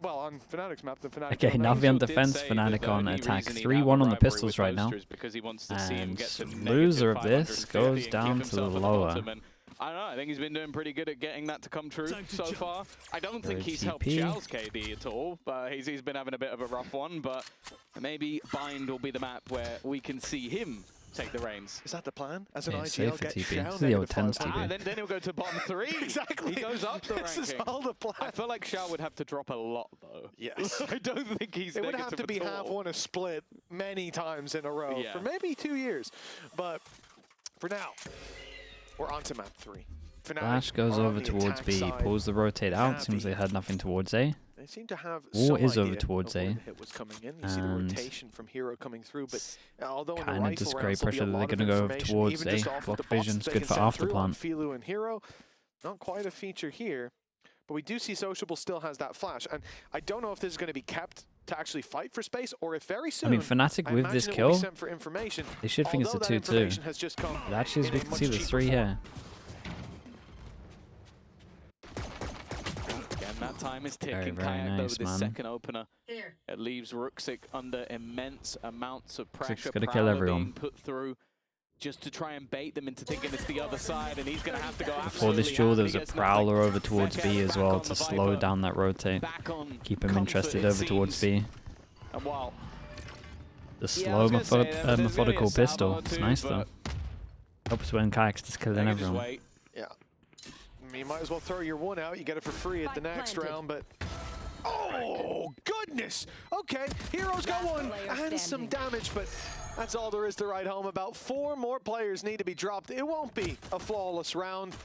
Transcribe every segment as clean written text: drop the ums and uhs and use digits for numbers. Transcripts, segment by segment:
well, on FNATIC's map, the FNATIC. Okay, NAVI on defense, FNATIC on attack. 3-1 on the pistols right now. And loser of this goes down to the lower. I don't know, I think he's been doing pretty good at getting that to come true so far. I don't think he's helped Xiao's KD at all, but he's been having a bit of a rough one, but maybe Bind will be the map where we can see him take the reins. Is that the plan? As an IGL, get Xiao this is the old 10s TP. Then he'll go to bottom 3. Exactly. He goes up the ranking. This is all the plan. I feel like Xiao would have to drop a lot, though. Yes. I don't think he's It would have to be half won a split many times in a row for maybe 2 years. But for now, we're on to map 3. Flash goes over towards B, pulls the rotate out, seems they had nothing towards A. They seem to have War is over towards A. Hit was coming in. You see the rotation from Hero coming through, but although kind of just great pressure that they're going to go over towards A. Block vision's good for after plant. Filu and Hero, not quite a feature here, but we do see Sociable still has that flash, and I don't know if this is going to be kept to actually fight for space, or if very soon. I mean, FNATIC with this kill, they should think it's a 2-2. But actually, as we can see, there's 3 here. That time is ticking. Very nice, over man. The second opener. It leaves Ruxic under immense amounts of pressure. Gonna kill everyone. Being put through just to try and bait them into thinking it's the other side, and he's going to have to go Before this duel, there was a Prowler over towards B as well to slow down that rotate. Keep him interested over towards B. The slow methodical pistol. It's nice though. Helps when Kayak's just killing everyone. Yeah. You might as well throw your one out. You get it for free at the next round, but oh goodness! Okay, Hero's got one and some damage, but that's all there is to write home about. 4 more players need to be dropped. It won't be a flawless round,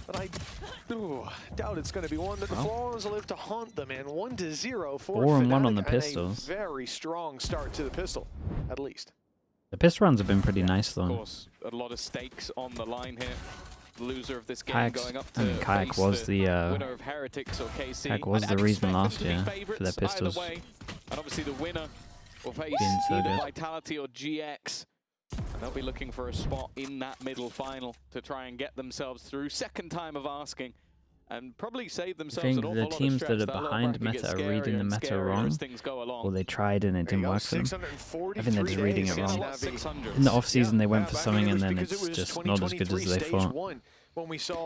but I doubt it's going to be one that the Florals will live to haunt them in. 1-0 for 4-1 on the FNATIC, pistols. And a very strong start to the pistol, at least. The pistol runs have been pretty nice though. Of course, a lot of stakes on the line here. Loser of this game going up to Kayak was the winner of Heretics or KC. Kayak was the reason last year for their pistols. And obviously the winner will face so either good. Vitality or GX. And they'll be looking for a spot in that middle final to try and get themselves through. Second time of asking. And probably save themselves an awful lot of stress. I think the teams that are behind meta are reading the meta wrong. Well, they tried and it didn't work for them. I think they're just reading it wrong. In the off-season, they went for something and then it's just not as good as they thought.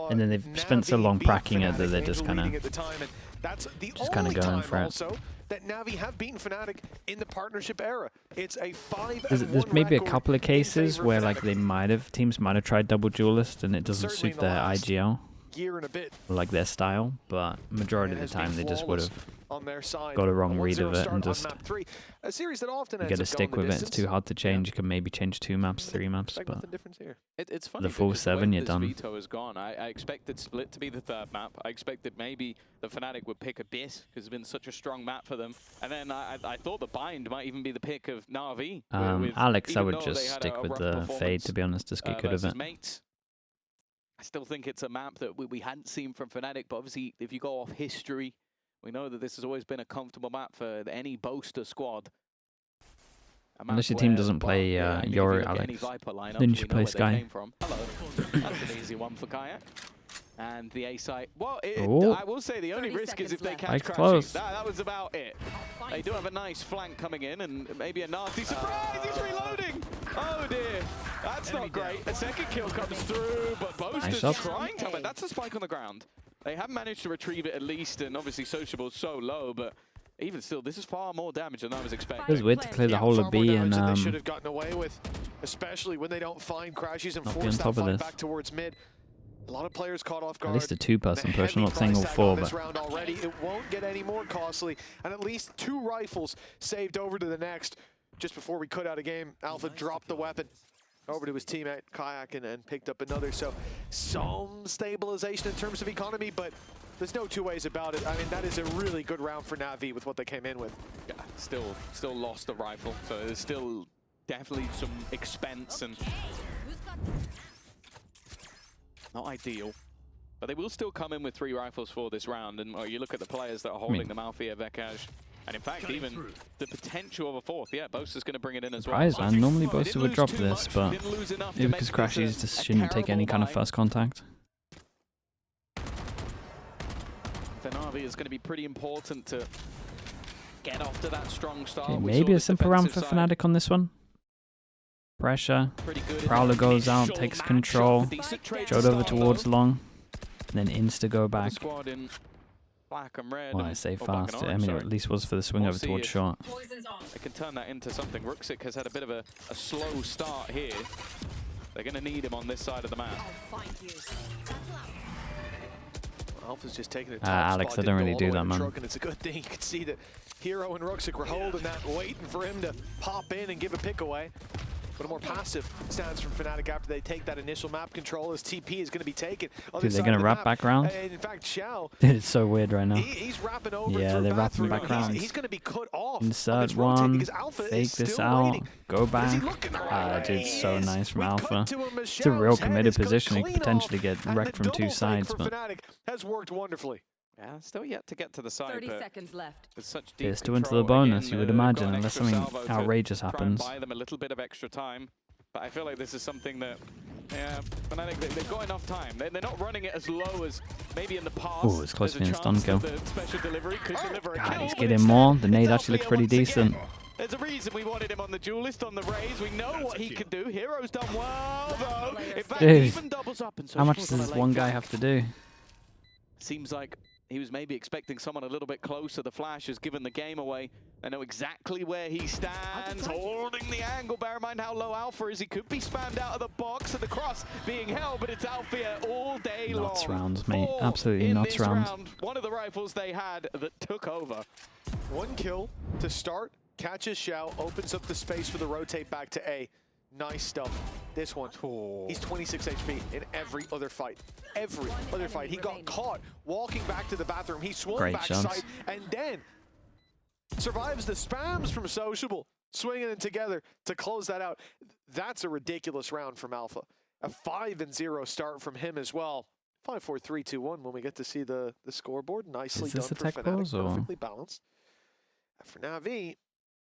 And then they've spent so long practicing it that they're just kind of going for it. That NAVI have beaten FNATIC in the partnership era. It's a 5-1 There's maybe a couple of cases where like teams might have tried double duelist and it doesn't suit their IGL. Year and a bit. Like their style, but majority of the time they just would have got a wrong read of it and just a series that often you got to stick with it. It's too hard to change. You can maybe change 2 maps, 3 maps, but it's funny the full 7 you're done. Veto is gone. I expected Split to be the 3rd map. I expected maybe the FNATIC would pick a bit because it's been such a strong map for them. And then I thought the Bind might even be the pick of NAVI. Alex, I would just stick with the Fade to be honest. Just get good of it. Mates. I still think it's a map that we hadn't seen from FNATIC, but obviously if you go off history, we know that this has always been a comfortable map for any boaster squad. Unless your team doesn't play Yori, Alex. Then you should play Sky. Hello. That's an easy one for Kayak. And the A site. Well, I will say the only risk is if they catch crashes. That was about it. They do have a nice flank coming in and maybe a nasty surprise. He's reloading. Oh dear. That's not great. A second kill comes through, but Boaster's trying to. But that's a spike on the ground. They have managed to retrieve it at least, and obviously Sociable's so low, but even still, this is far more damage than I was expecting. It was weird to clear the whole of B and they should have gotten away with, especially when they don't find crashes and force that fight back towards mid. A lot of players caught off guard. At least a 2-person push, not single 4, but already it won't get any more costly, and at least 2 rifles saved over to the next. Just before we cut out a game, Alpha dropped the weapon over to his teammate Kayak and picked up another. So some stabilization in terms of economy, but there's no 2 ways about it. I mean, that is a really good round for NAVI with what they came in with. Yeah, still lost the rifle, so there's still definitely some expense and not ideal. But they will still come in with 3 rifles for this round, and you look at the players that are holding them, Alfia, Vekaj, and in fact even the potential of a 4th. Yeah, Boaster's going to bring it in as well. Man. Normally Boaster would drop this, but maybe because Crashies just shouldn't take any kind of first contact. for NAVI is going to be pretty important to get off to that strong start. Okay, maybe a simple round for FNATIC on this one. Pressure. Prowler goes out, takes control. Jode over towards long. And then insta go back. Black and red. Well, I say fast. I mean, at least was for the swing over towards short. They can turn that into something. Ruxic has had a bit of a slow start here. They're going to need him on this side of the map. Alpha's just taking it. Alex, I don't really do that, man. And it's a good thing. You can see that Hero and Ruxic were holding that, waiting for him to pop in and give a pick away. But a more passive stance from FNATIC after they take that initial map control as TP is going to be taken. Dude, they're going to wrap back round? In fact, Xiao... Dude, it's so weird right now. He's wrapping over. Yeah, they're wrapping back round. He's going to be cut off. Inside one, fake this out, go back. Dude, so nice from Alpha. It's a real committed position. He could potentially get wrecked from two sides, but... has worked wonderfully. Yeah, still yet to get to the side. 30 seconds left. With such deep it's still into the bonus, you would imagine, unless something outrageous happens. Buy them a little bit of extra time, but I feel like this is something that, yeah, FNATIC, they've got enough time. They're not running it as low as maybe in the past. Oh, it's close to being a stun kill. Special delivery could deliver a God, kill, he's getting more. The nade actually looks pretty decent. There's a reason we wanted him on the duelist, on the Raze. We know what he can do. Hero's done well, though. In fact, dude, even doubles up. And so how much does this one guy have to do? Seems like he was maybe expecting someone a little bit closer. The Flash has given the game away. They know exactly where he stands, holding the angle. Bear in mind how low Alpha is. He could be spammed out of the box and the cross being held, but it's Alpha all day long. Nuts rounds, mate. Absolutely nuts rounds. One of the rifles they had that took over. One kill to start, catches Xiao, opens up the space for the rotate back to A. Nice stuff. This one, he's 26 HP in every other fight. Every other fight. He got caught walking back to the bathroom. He swung back side and then survives the spams from Sociable, swinging it together to close that out. That's a ridiculous round from Alpha. A 5-0 start from him as well. 5-4-3-2-1 when we get to see the scoreboard. Nicely done for FNATIC, perfectly balanced. For NAVI,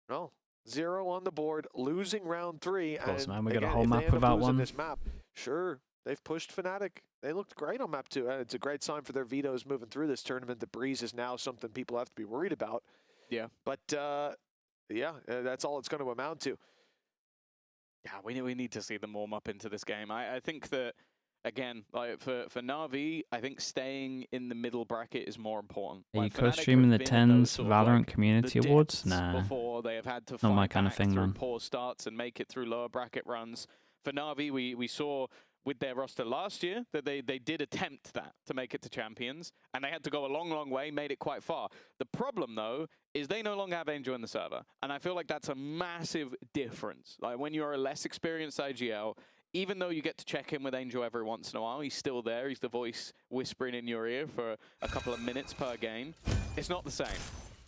no. 0 on the board, losing round 3. Of course, man, we got a whole map without one. This map, sure, they've pushed FNATIC. They looked great on map 2, and it's a great sign for their vetoes moving through this tournament. The breeze is now something people have to be worried about. Yeah. But, yeah, that's all it's going to amount to. Yeah, we need to see them warm up into this game. I think that, again, like for NAVI, I think staying in the middle bracket is more important. Are you co-streaming the 10s Valorant Community Awards? Nah, before they have had to not my kind of thing, man. Poor starts and make it through lower bracket runs. For NAVI, we saw with their roster last year that they did attempt that to make it to champions, and they had to go a long way, made it quite far. The problem, though, is they no longer have Angel in the server, and I feel like that's a massive difference. Like when you're a less experienced IGL, even though you get to check in with Angel every once in a while, he's still there. He's the voice whispering in your ear for a couple of minutes per game. It's not the same.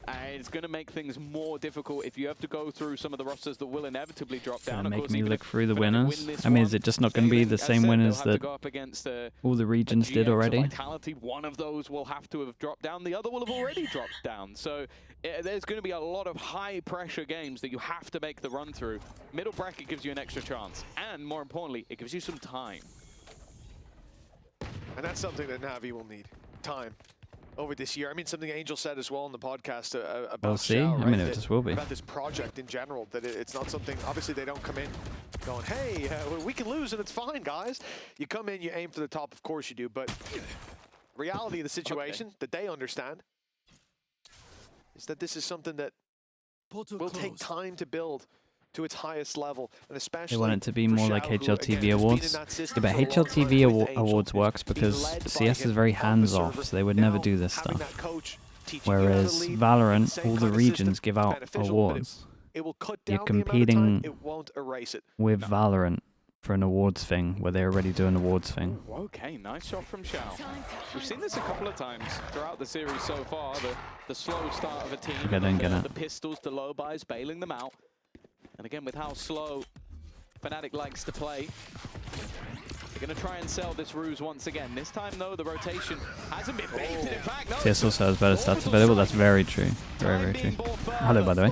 It's going to make things more difficult if you have to go through some of the rosters that will inevitably drop down. Make me look through the winners. I mean, is it just not going to be the same winners that all the regions did already? Vitality, one of those will have to have dropped down. The other will have already dropped down. So there's going to be a lot of high-pressure games that you have to make the run through. Middle bracket gives you an extra chance. And more importantly, it gives you some time. And that's something that NAVI will need. Time. Over this year. I mean, something Angel said as well in the podcast about we'll see. Xiao, I mean, it just will be. About this project in general, that it's not something, obviously they don't come in going, hey, we can lose and it's fine, guys. You come in, you aim for the top, of course you do, but reality of the situation that they understand is that this is something that will take time to build to its highest level, and especially they want it to be more like HLTV Awards. Yeah, but HLTV Awards works because CS is very hands-off, so they would never do this stuff. Whereas Valorant, all the regions give out awards. You're competing with Valorant for an awards thing, where they already do an awards thing. Okay, nice shot from Xiao. We've seen this a couple of times throughout the series so far, the slow start of a team, I don't get it. The pistols, the low buys, bailing them out. And again, with how slow FNATIC likes to play, they're going to try and sell this ruse once again. This time, though, the rotation hasn't been baited. In fact, no. CS also has better stats available. That's very true. Very, very true. Hello, by the way.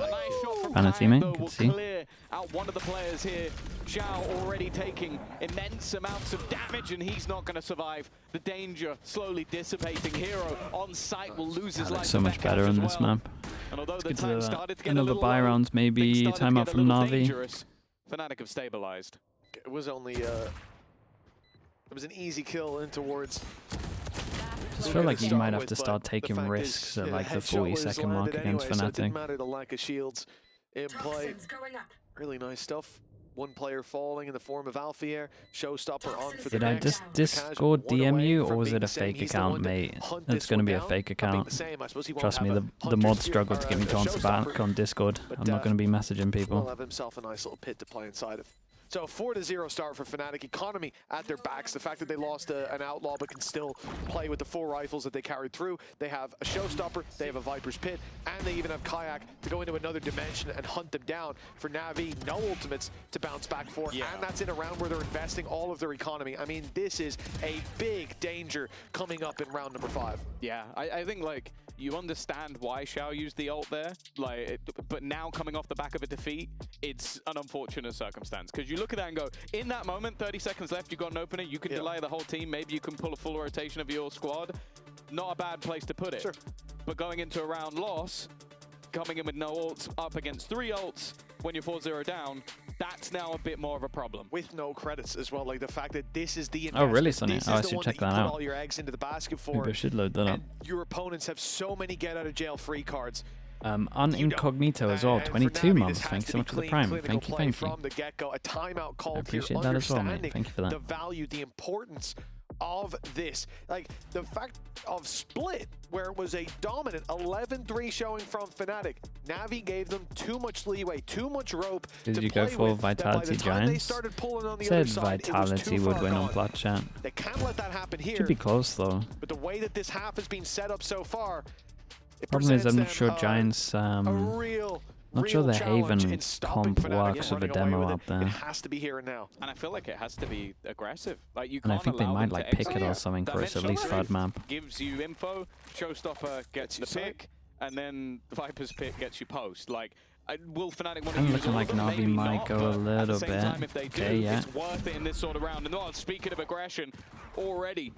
And a teammate, you can see. out one of the players here. Xiao already taking immense amounts of damage, and he's not going to survive. The danger slowly dissipating. Hero on site will lose his life. So much better on this map. And although Let's the get time to started to get another buy rounds, maybe timeout from NAVI. FNATIC have stabilized. It was only it was an easy kill in towards. I just feel like you might have to start taking risks at like the 40-second mark against FNATIC. So it didn't matter the lack of shields in play. Really nice stuff. One player falling in the form of Alfier. Showstopper on for the next. Did I Discord DM you, or was it a fake account, mate? It's going to be a fake account. Trust me, the mod struggled to get me to answer back on Discord. I'm not going to be messaging people. He'll have himself a nice little pit to play inside of. So 4-0 start for FNATIC. Economy at their backs. The fact that they lost an outlaw but can still play with the 4 rifles that they carried through. They have a Showstopper, they have a Viper's Pit, and they even have Kayak to go into another dimension and hunt them down. For Navi, no ultimates to bounce back for, and that's in a round where they're investing all of their economy. I mean, this is a big danger coming up in round number 5. Yeah, I think, like, you understand why Xiao used the ult there, like, but now coming off the back of a defeat, it's an unfortunate circumstance. Because you look at that and go, in that moment, 30 seconds left, you got an opening, you can delay the whole team, maybe you can pull a full rotation of your squad. Not a bad place to put it. Sure. But going into a round loss, coming in with no ults, up against 3 ults, when you're 4-0 down, that's now a bit more of a problem. With no credits as well, like the fact that this is the investment. Oh, really, Sonny? Oh, I should check that out. All your eggs into the basket for. Maybe I should load that up. Your opponents have so many get-out-of-jail-free cards. Incognito as well, 22 months. Thanks so much for the prime. Thank you. From the get-go, a timeout called. I appreciate that as well, mate. Thank you for that. The value, the importance of this. Like, the fact of Split, where it was a dominant 11-3 showing from FNATIC. Navi gave them too much leeway, too much rope to play with. Did you go for Vitality Giants? Said Vitality would win on plat chat. They can't let that happen here. Should be close, though. But the way that this half has been set up so far, problem is I'm not sure Giants, not sure the Haven comp works with a demo out there. It has to be here and now. And I feel like it has to be aggressive. Like, you and I can't think they might like pick it or something for us, at least third map. Gives you info, Showstopper gets the pick, and then Viper's pick gets you post. Like, will FNATIC want to use looking like NAVI might go a little bit. Okay, yeah. It's worth it in this sort of round. And speaking of aggression, already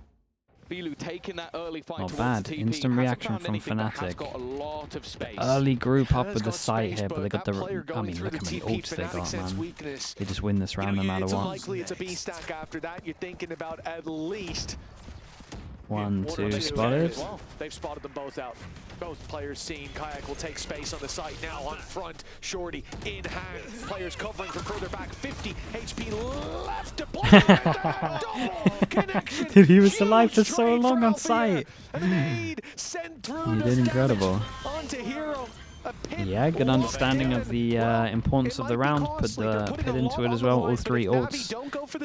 VALU taking that early fight. Not bad. TP. Instant reaction from FNATIC. Got a lot of space. Early group up with the site here, but they got the. I mean, look how many ults they got, man. They just win this round no matter what. Likely it's a B stack after that. You're thinking about at least 1, 2 spotted. Well, they've spotted them both out. Both players seen. Kayak will take space on the site now on front. Shorty in hand. Players covering from further back. 50 HP left to play. Connection. Dude, he was alive for so long on site. He did incredible. Onto Hero. Yeah, good understanding of the importance of the round. Put the pit into it as well. All 3 ults.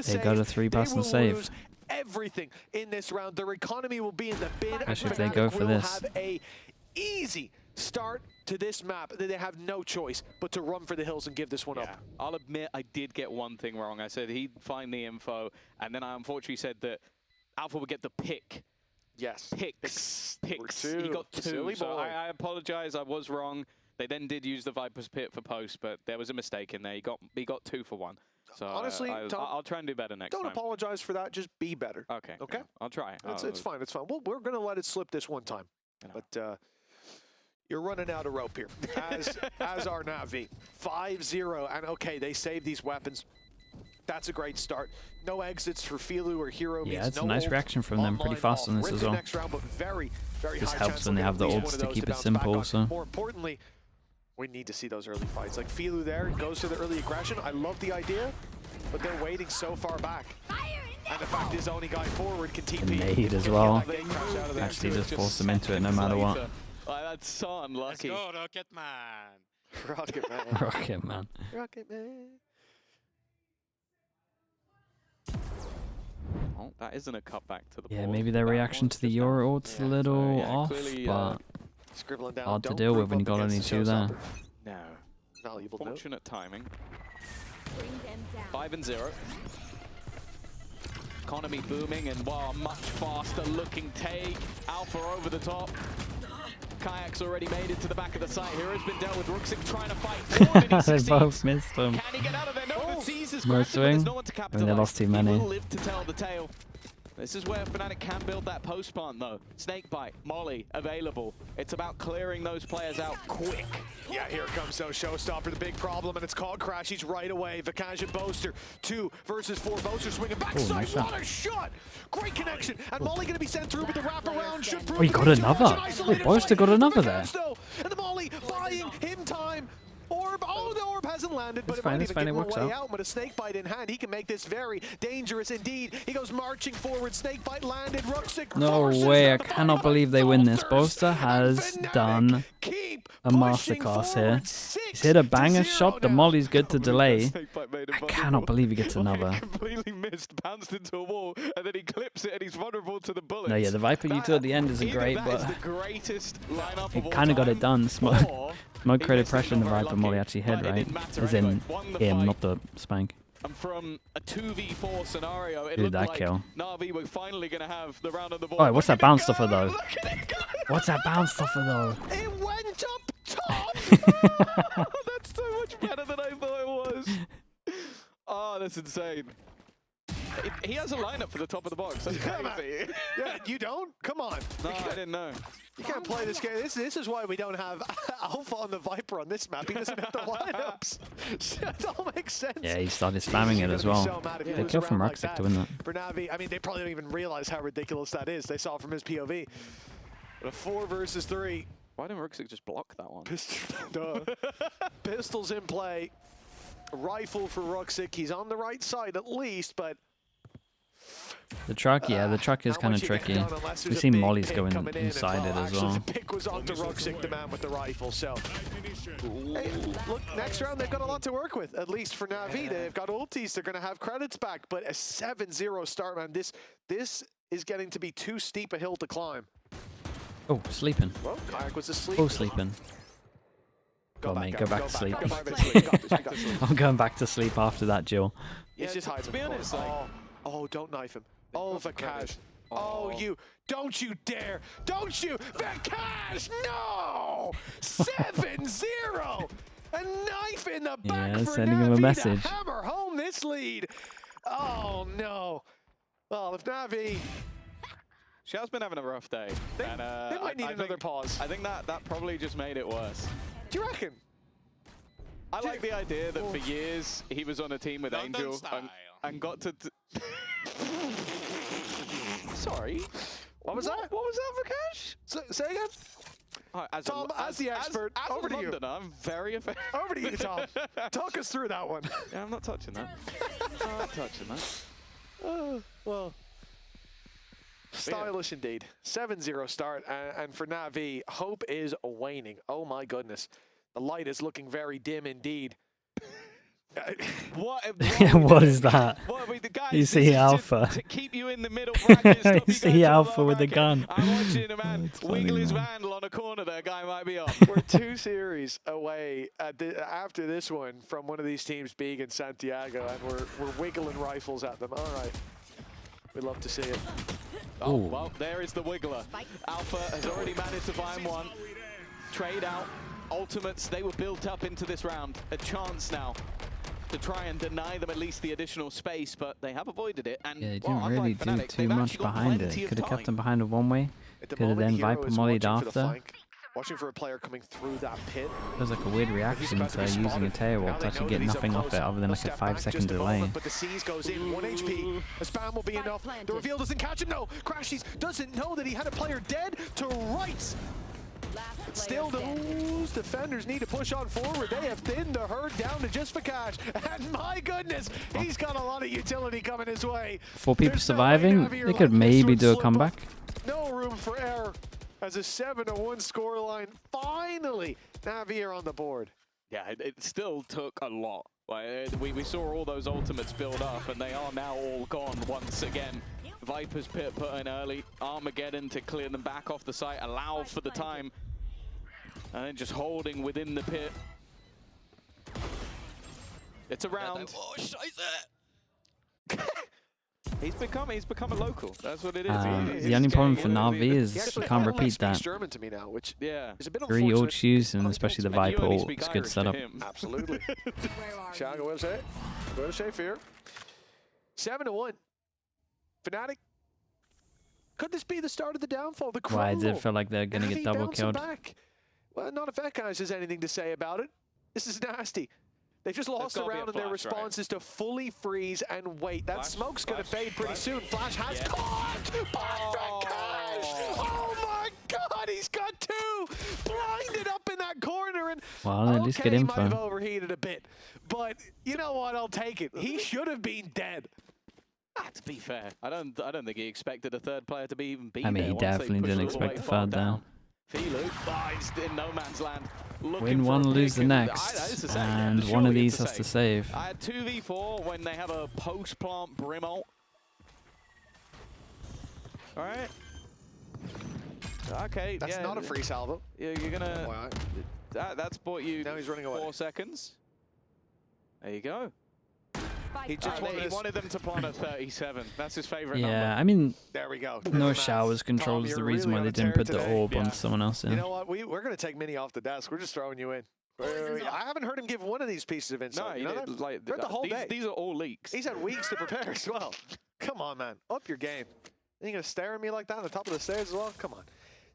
They got a 3-person save. Everything in this round. Their economy will be in the bin. Especially if they go for this. Have a easy start to this map. They have no choice but to run for the hills and give this one up. I'll admit I did get one thing wrong. I said he'd find the info, and then I unfortunately said that Alpha would get the pick. Yes. Picks. He got 2. So I apologize. I was wrong. They then did use the Viper's Pit for post, but there was a mistake in there. He got 2 for 1. So honestly, I'll try and do better next time. Don't apologize for that. Just be better. Okay. Okay. Yeah, I'll try. It's fine. It's fine. Well, we're gonna let it slip this one time. But you're running out of rope here, as are NAVI. 5-0, and okay, they save these weapons. That's a great start. No exits for Filu or Hero. Yeah, it's a nice reaction from them. Pretty fast on this as well. Next round, but very this helps when they have the ults to keep it simple. So more importantly, we need to see those early fights. Like Filu there goes to the early aggression. I love the idea, but they're waiting so far back. And the fact is, only guy forward can TP. And nade as well. Actually, just force them into it no matter what. That's so unlucky. Let's go, Rocket Man. Rocket Man. Rocket Man. Rocket Man. Oh, that isn't a cutback to the yeah, board. maybe their reaction to the Euro ult's a little off, but hard to deal with when you got only 2 there. No. Valuable Fortunate timing. 5-0. Economy booming, and wow, much faster looking take. Alpha over the top. Kayak's already made it to the back of the site. Hero's been dealt with. Rooksik trying to fight. They both missed them. Can he get out of there? No, the C's is No grabbed him, but there's swing. no one to I capitalize. mean, they lost too many. He will live to tell the tale. This is where FNATIC can build that post-spawn, though. Snakebite, Molly, available. It's about clearing those players out quick. Yeah, here comes though, Showstopper, the big problem, and it's called Crash. He's right away. Vikash and Boaster, 2 versus 4. Boaster swinging backside. Nice What a shot! Great connection. And Molly going to be sent through with the wraparound. Should prove he got another. Wait, Boaster got another there. And the Molly buying him time. Orb, oh, the orb hasn't landed, but it might even give him a way out. With a snakebite in hand, he can make this very dangerous indeed. He goes marching forward, snakebite landed, Rooksik. No way, I cannot believe they win this. Boaster has done a masterclass here. He's hit a banger shot, the Molly's good to delay. I cannot believe he gets another. Completely missed, bounced into a wall, and then he clips it and he's vulnerable to the bullets. No, yeah, the Viper U2 at the end isn't great, but he kind of got it done. Smoke created pressure in the Viper Molly actually hit, right? As in him, not the spank. And from a 2v4 scenario, it Dude, looked that like kill. NAVI were finally going to have the round on the board. Oh, what's that bounce stuffer though? What's that bounce stuffer though? It went up top! That's so much better than I thought it was. Oh, that's insane. He has a lineup for the top of the box. That's crazy. Yeah, you don't? Come on. No, I didn't know. You can't play this game. This is why we don't have Alpha on the Viper on this map. He doesn't have the lineups. That all makes sense. Yeah, he started spamming it as well. So they killed from Rooksik to win that. For NAVI, I mean, they probably don't even realize how ridiculous that is. They saw it from his POV. But a 4 versus 3. Why didn't Rooksik just block that one? Pistols in play. Rifle for Rooksik. He's on the right side at least, but the truck, yeah, the truck is kind of tricky. We've seen Molly's going inside it as well. The pick was onto Rooksik, the man with the rifle. So, hey, look, next round they've got a lot to work with. At least for NAVI, they've got ultis. They're going to have credits back, but a 7-0 start, man. This is getting to be too steep a hill to climb. Oh, sleeping. Well, Kayak was asleep. Oh, sleeping. Go back, mate, go back to sleep. Go. I'm going back to sleep after that, Jill. He's just hiding. To be honest, oh, don't knife him. Oh, Vikash. Oh, don't you dare. Don't you. Vikash, no! 7-0! A knife in the back for sending him a message. to hammer home this lead. Oh, no. Well, if NAVI... Xiao's been having a rough day. They might need another pause. I think that probably just made it worse. Do you reckon? I like the idea that for years he was on a team with Angel and got to... Sorry. What was that? What was that, Vikash? Say again? Tom, as the expert, over to you. I'm very offended. Over to you, Tom. Talk us through that one. Yeah, I'm not touching that. I'm not touching that. Well, stylish indeed. 7-0 start, and for NAVI, hope is waning. Oh my goodness. The light is looking very dim indeed. What is that? You see Alpha. To keep you in the middle bracket, you see Alpha with the gun. I'm watching a man wiggle his vandal on a corner. That guy might be off. We're 2 series away after this one from one of these teams being in Santiago, and we're wiggling rifles at them. All right. We'd love to see it. Oh, well, there is the wiggler. Alpha has already managed to find one. Trade out. Ultimates, they were built up into this round. A chance now to try and deny them at least the additional space, but they have avoided it. And yeah, they didn't really do too much behind it. Could have kept them behind it one way. Could have then Viper mollied after. Watching for a player coming through that pit. It was like a weird reaction to using a tail wall to actually get nothing off it other than like a 5-second delay. But the C's goes in, 1 HP. A spam will be enough. The reveal doesn't catch him, no. Crashies doesn't know that he had a player dead to right. Still, those defenders need to push on forward. They have thinned the herd down to just Vikash. And my goodness, he's got a lot of utility coming his way. 4 people surviving, they could maybe do a comeback. No room for error as a 7-1 scoreline. Finally, NAVI are on the board. Yeah, it still took a lot. Like, we saw all those ultimates build up, and they are now all gone once again. Viper's pit put in early, Armageddon to clear them back off the site, allow for the time, and then just holding within the pit. It's a round. He's become a local. That's what it is. The only problem for NAVI is you can't repeat that. German to me now, which is a bit Very old shoes, and especially the Viper ult, it's good setup. Absolutely. Shall go to say fear. 7-1. FNATIC. Could this be the start of the downfall? The Why does it feel like they're going to get double killed? Well, not if that guy has anything to say about it. This is nasty. They've just lost the round, and their response is to fully freeze and wait. That smoke's going to fade pretty soon. Flash has caught by VALORANT. Oh my God, he's got two blinded up in that corner. And well, at least get info. He might have overheated a bit, but you know what? I'll take it. He should have been dead. To be fair, I don't think he expected a third player to be even beat. I mean, he definitely didn't expect the third down. Filu, he's in no man's land. Win one, lose the next, and one of these has to save. I had 2v4 when they have a post-plant brim ult. All right. Okay. That's not a free salvo. You're gonna. That's bought you. Now he's running away. 4 seconds. There you go. He wanted them to plant at 37. That's his favorite number. Yeah, I mean, there we go. No showers control is the reason why they didn't put the orb on someone else in. You know what? We're going to take Mini off the desk. We're just throwing you in. I haven't heard him give one of these pieces of insight. No, you know that? Like, the whole day. These are all leaks. He's had weeks to prepare as well. Come on, man. Up your game. Are you going to stare at me like that on the top of the stairs as well? Come on.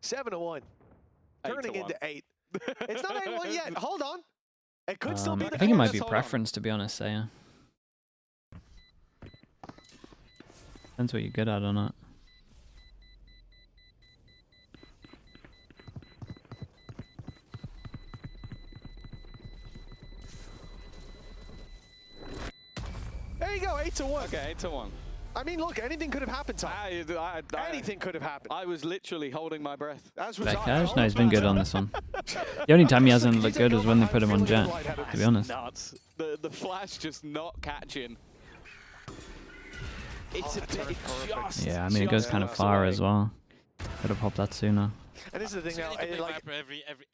7-1. Turning into 8. It's not 8-1 yet. Hold on. It could still be the I think it might be preference, to be honest, Saya. Depends what you're good at or not. There you go, 8-1. Okay, 8-1. I mean, look, anything could have happened, Tom. Anything could have happened. I was literally holding my breath. VALORANT? No, he's been good on this one. The only time he hasn't looked good was when they put him on Jet, to be honest. Nuts. The flash just not catching. It's a bit yeah, I mean, it goes kind of far as well. Could have popped that sooner. And this is the thing now. Like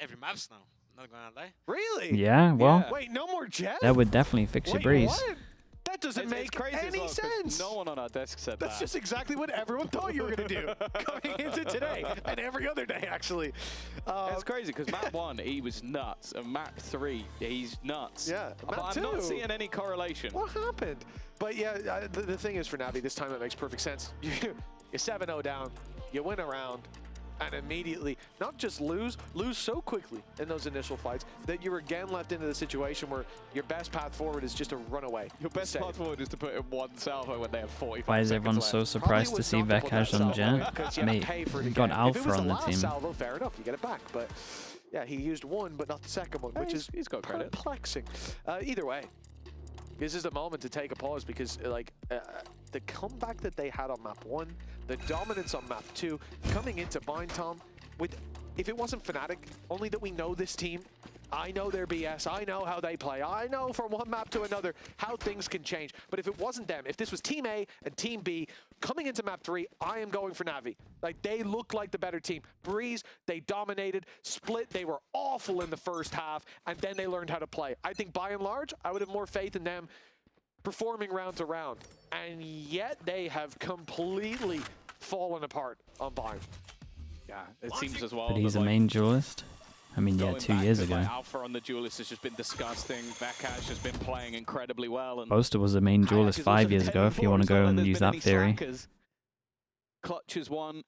every maps now. Not gonna lie. Really? Yeah, well. Yeah. Wait, no more Jet? That would definitely fix your breeze. What? That doesn't make any sense. No one on our desk said that. That's just exactly what everyone thought you were going to do coming into today and every other day, actually. It's crazy because map 1, he was nuts. And map 3, he's nuts. Yeah, but I'm not seeing any correlation. What happened? But yeah, the thing is for NAVI, this time it makes perfect sense. You're 7-0 down, you win a round, and immediately, not just lose so quickly in those initial fights that you're again left into the situation where your best path forward is just to run away. Your best path forward is to put in one salvo when they have 45 Why is everyone so surprised to see VALORANT on Jet? Mate, he got Alpha on the team. Salvo, fair enough, you get it back. But yeah, he used one, but not the second one, which is he's got credit. Perplexing. Either way, this is the moment to take a pause because like the comeback that they had on map 1, the dominance on map 2, coming into Bind, Tom, with, if it wasn't FNATIC, only that we know this team, I know their BS, I know how they play, I know from one map to another how things can change. But if it wasn't them, if this was Team A and Team B, coming into map 3, I am going for NAVI. Like, they look like the better team. Breeze, they dominated. Split, they were awful in the first half, and then they learned how to play. I think by and large, I would have more faith in them performing round to round. And yet, they have completely fallen apart on Bind. Yeah, it seems as well. But he's a main duelist. I mean, yeah, 2 years ago. Alpha on the duelist has just been disgusting. VALORANT has been playing incredibly well. And Boaster was a main duelist 5 years ago, if you want to go and use that theory. Clutch has won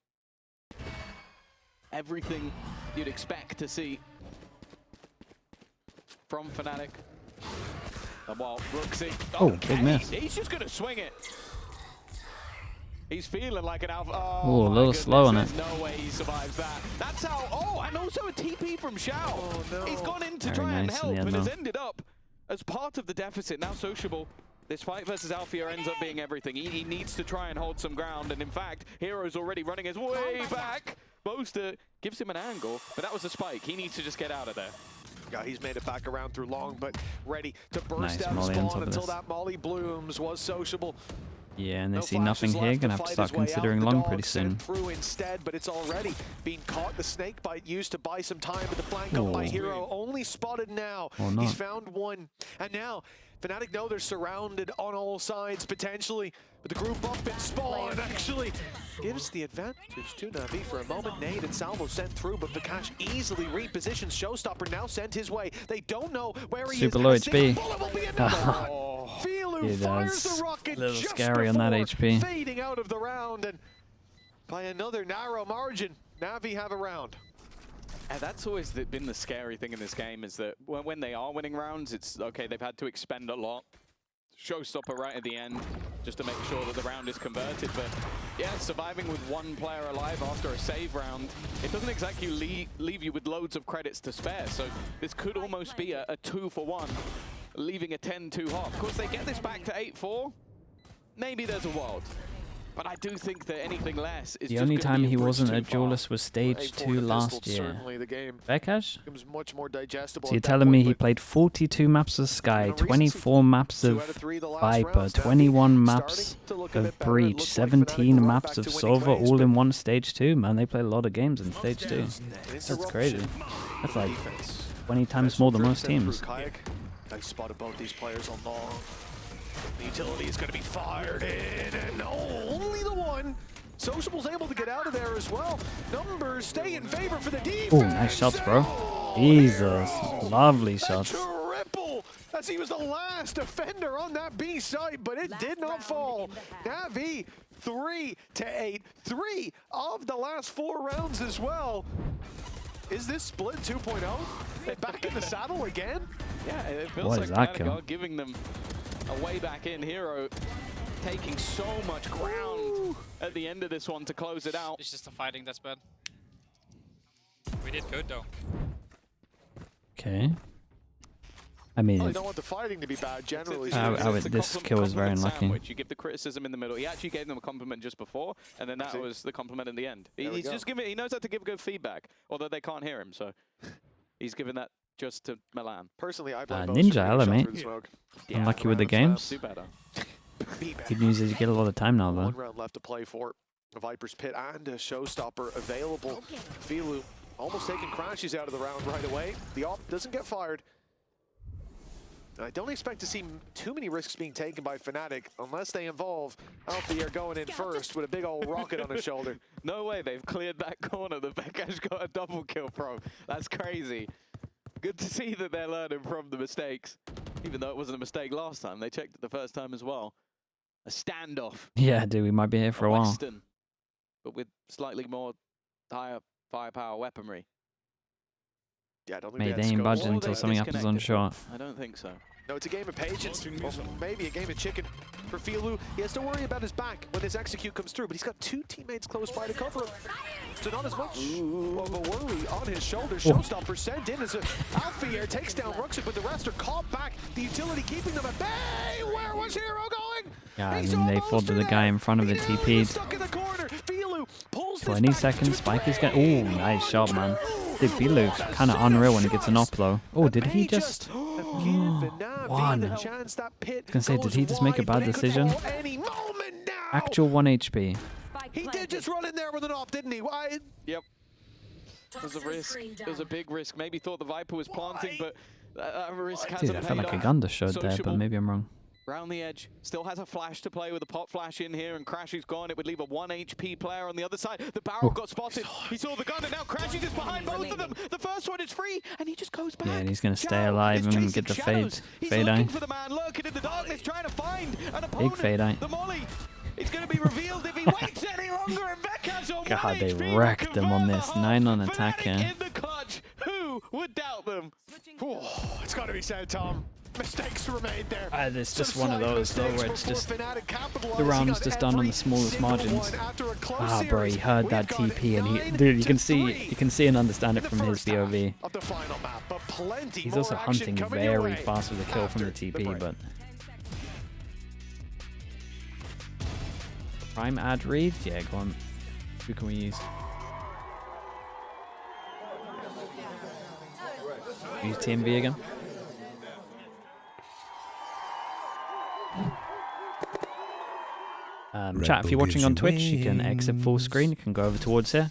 everything you'd expect to see from FNATIC. And while Brooksy, oh, big miss. He's just going to swing it. He's feeling like an Alpha. Oh, a little slow on it. There's no way he survives that. That's how. Oh, and also a TP from Xiao. Oh, no. He's gone in to try and help, and has ended up as part of the deficit. Now sociable. This fight versus Alfia ends up being everything. He needs to try and hold some ground, and in fact, Hero's already running his way back. Boaster gives him an angle, but that was a spike. He needs to just get out of there. Yeah, he's made it back around through long, but ready to burst out of spawn until that molly blooms. Was sociable. Yeah, and they see nothing here. Gonna have to start considering long pretty soon. Through instead, but it's already being caught. The snake bite used to buy some time, but the flank up by Hero only spotted now. He's found one, and now FNATIC know they're surrounded on all sides potentially. But the group up in spawn actually gives the advantage to Navi for a moment. Nade and Salvo sent through, but Vikash easily repositions. Showstopper now sent his way. They don't know where he is. Super low HP. He fires the rocket, a little scary on that HP. Fading out of the round, and by another narrow margin, Navi have a round. And that's always been the scary thing in this game, is that when they are winning rounds, it's okay, they've had to expend a lot. Showstopper right at the end, just to make sure that the round is converted. But yeah, surviving with one player alive after a save round, it doesn't exactly leave you with loads of credits to spare. So this could almost be a 2-for-1, leaving a 10-2 hot. Of course, they get this back to 8-4. Maybe there's a world. But I do think that anything less is the only time he wasn't a duelist was stage 2 last year. Vikash? So you're telling me he played 42 maps of Sky, 24 maps of Viper, 21 maps of Breach, 17 maps of Sova, all in one stage 2? Man, they play a lot of games in stage 2. That's crazy. That's like 20 times more than most teams. I spotted both these players on long. The utility is going to be fired in, and only the one. Sociable's able to get out of there as well. Numbers stay in favor for the defense. Oh, nice shots, bro. Jesus, lovely shots. Triple, as he was the last defender on that B site, but it did not fall. Navi 3-8, 3 of the last 4 rounds as well. Is this split 2.0? Back in the saddle again? Yeah, it feels like FNATIC are giving them a way back in. Hero taking so much ground at the end of this one to close it out. It's just the fighting that's bad. We did good though. Okay. I mean, you don't want the fighting to be bad generally. This kill was very unlucky. You give the criticism in the middle. He actually gave them a compliment just before, and then that was the compliment in the end. He's just giving. He knows how to give good feedback, although they can't hear him. So he's giving that just to Milan. Personally, I blame Ninja element. Yeah, unlucky with the games. Good news is you get a lot of time now, though. 1 round left to play for a Viper's Pit and a Showstopper available. Filu almost taking Crashes out of the round right away. The op doesn't get fired. I don't expect to see too many risks being taken by FNATIC unless they involve Alfie going in first with a big old rocket on his shoulder. No way, they've cleared that corner. The Vikash got a double kill from. That's crazy. Good to see that they're learning from the mistakes. Even though it wasn't a mistake last time, they checked it the first time as well. A standoff. Yeah, dude, we might be here for a while. Western, but with slightly more higher firepower weaponry. Yeah, I don't think Maybe they ain't budging until something happens on shot. I don't think so. No, it's a game of patience. Or maybe a game of chicken for Filu. He has to worry about his back when his execute comes through, but he's got 2 teammates close by to cover him. So not as much of a worry on his shoulder. Showstopper sent in as Alfie takes down Ruxik, but the rest are caught back. The utility keeping them at bay. Where was Hero going? Yeah, I mean, they thought that the guy in front of it TP'd. Stuck in the corner. Filu pulls 20 seconds, Spike is getting... Oh, nice shot, man. Dude, Filu's kind of unreal when he gets an op, though. Oh, did he just... one. I was gonna say, did he just make a bad decision? Actual 1 HP. He did just run in there with an op, didn't he? Why? Yep. It was a risk. It was a big risk. Maybe thought the Viper was planting, but that risk hasn't paid off. Dude, I felt like a gun just showed there, but maybe I'm wrong. Round the edge, still has a flash to play with a pot flash in here, and Crash is gone. It would leave a 1 HP player on the other side. The barrel got spotted. He saw the gun, and now Crash is just behind both of them. The first one is free, and he just goes back. Yeah, and he's going to stay alive and get the fade eye. For the man lurking in the darkness, trying to find an opponent. Big fade eye. The molly. It's going to be revealed if he waits any longer, and Vikash on God, they wrecked them on this. 9 on attack here. In the clutch. Who would doubt them? Oh, it's got to be said, Tom. Mistakes were made there. It's just one of those though where it's just the round's just done on the smallest margins. Ah, bro, he heard that TP and he, dude, you can see and understand it from his POV. He's also hunting very fast with a kill from the TP, but prime ad read, yeah, go on. Who can we use? Use TMV again. Chat, if you're watching on Twitch, you can exit full screen. You can go over towards here.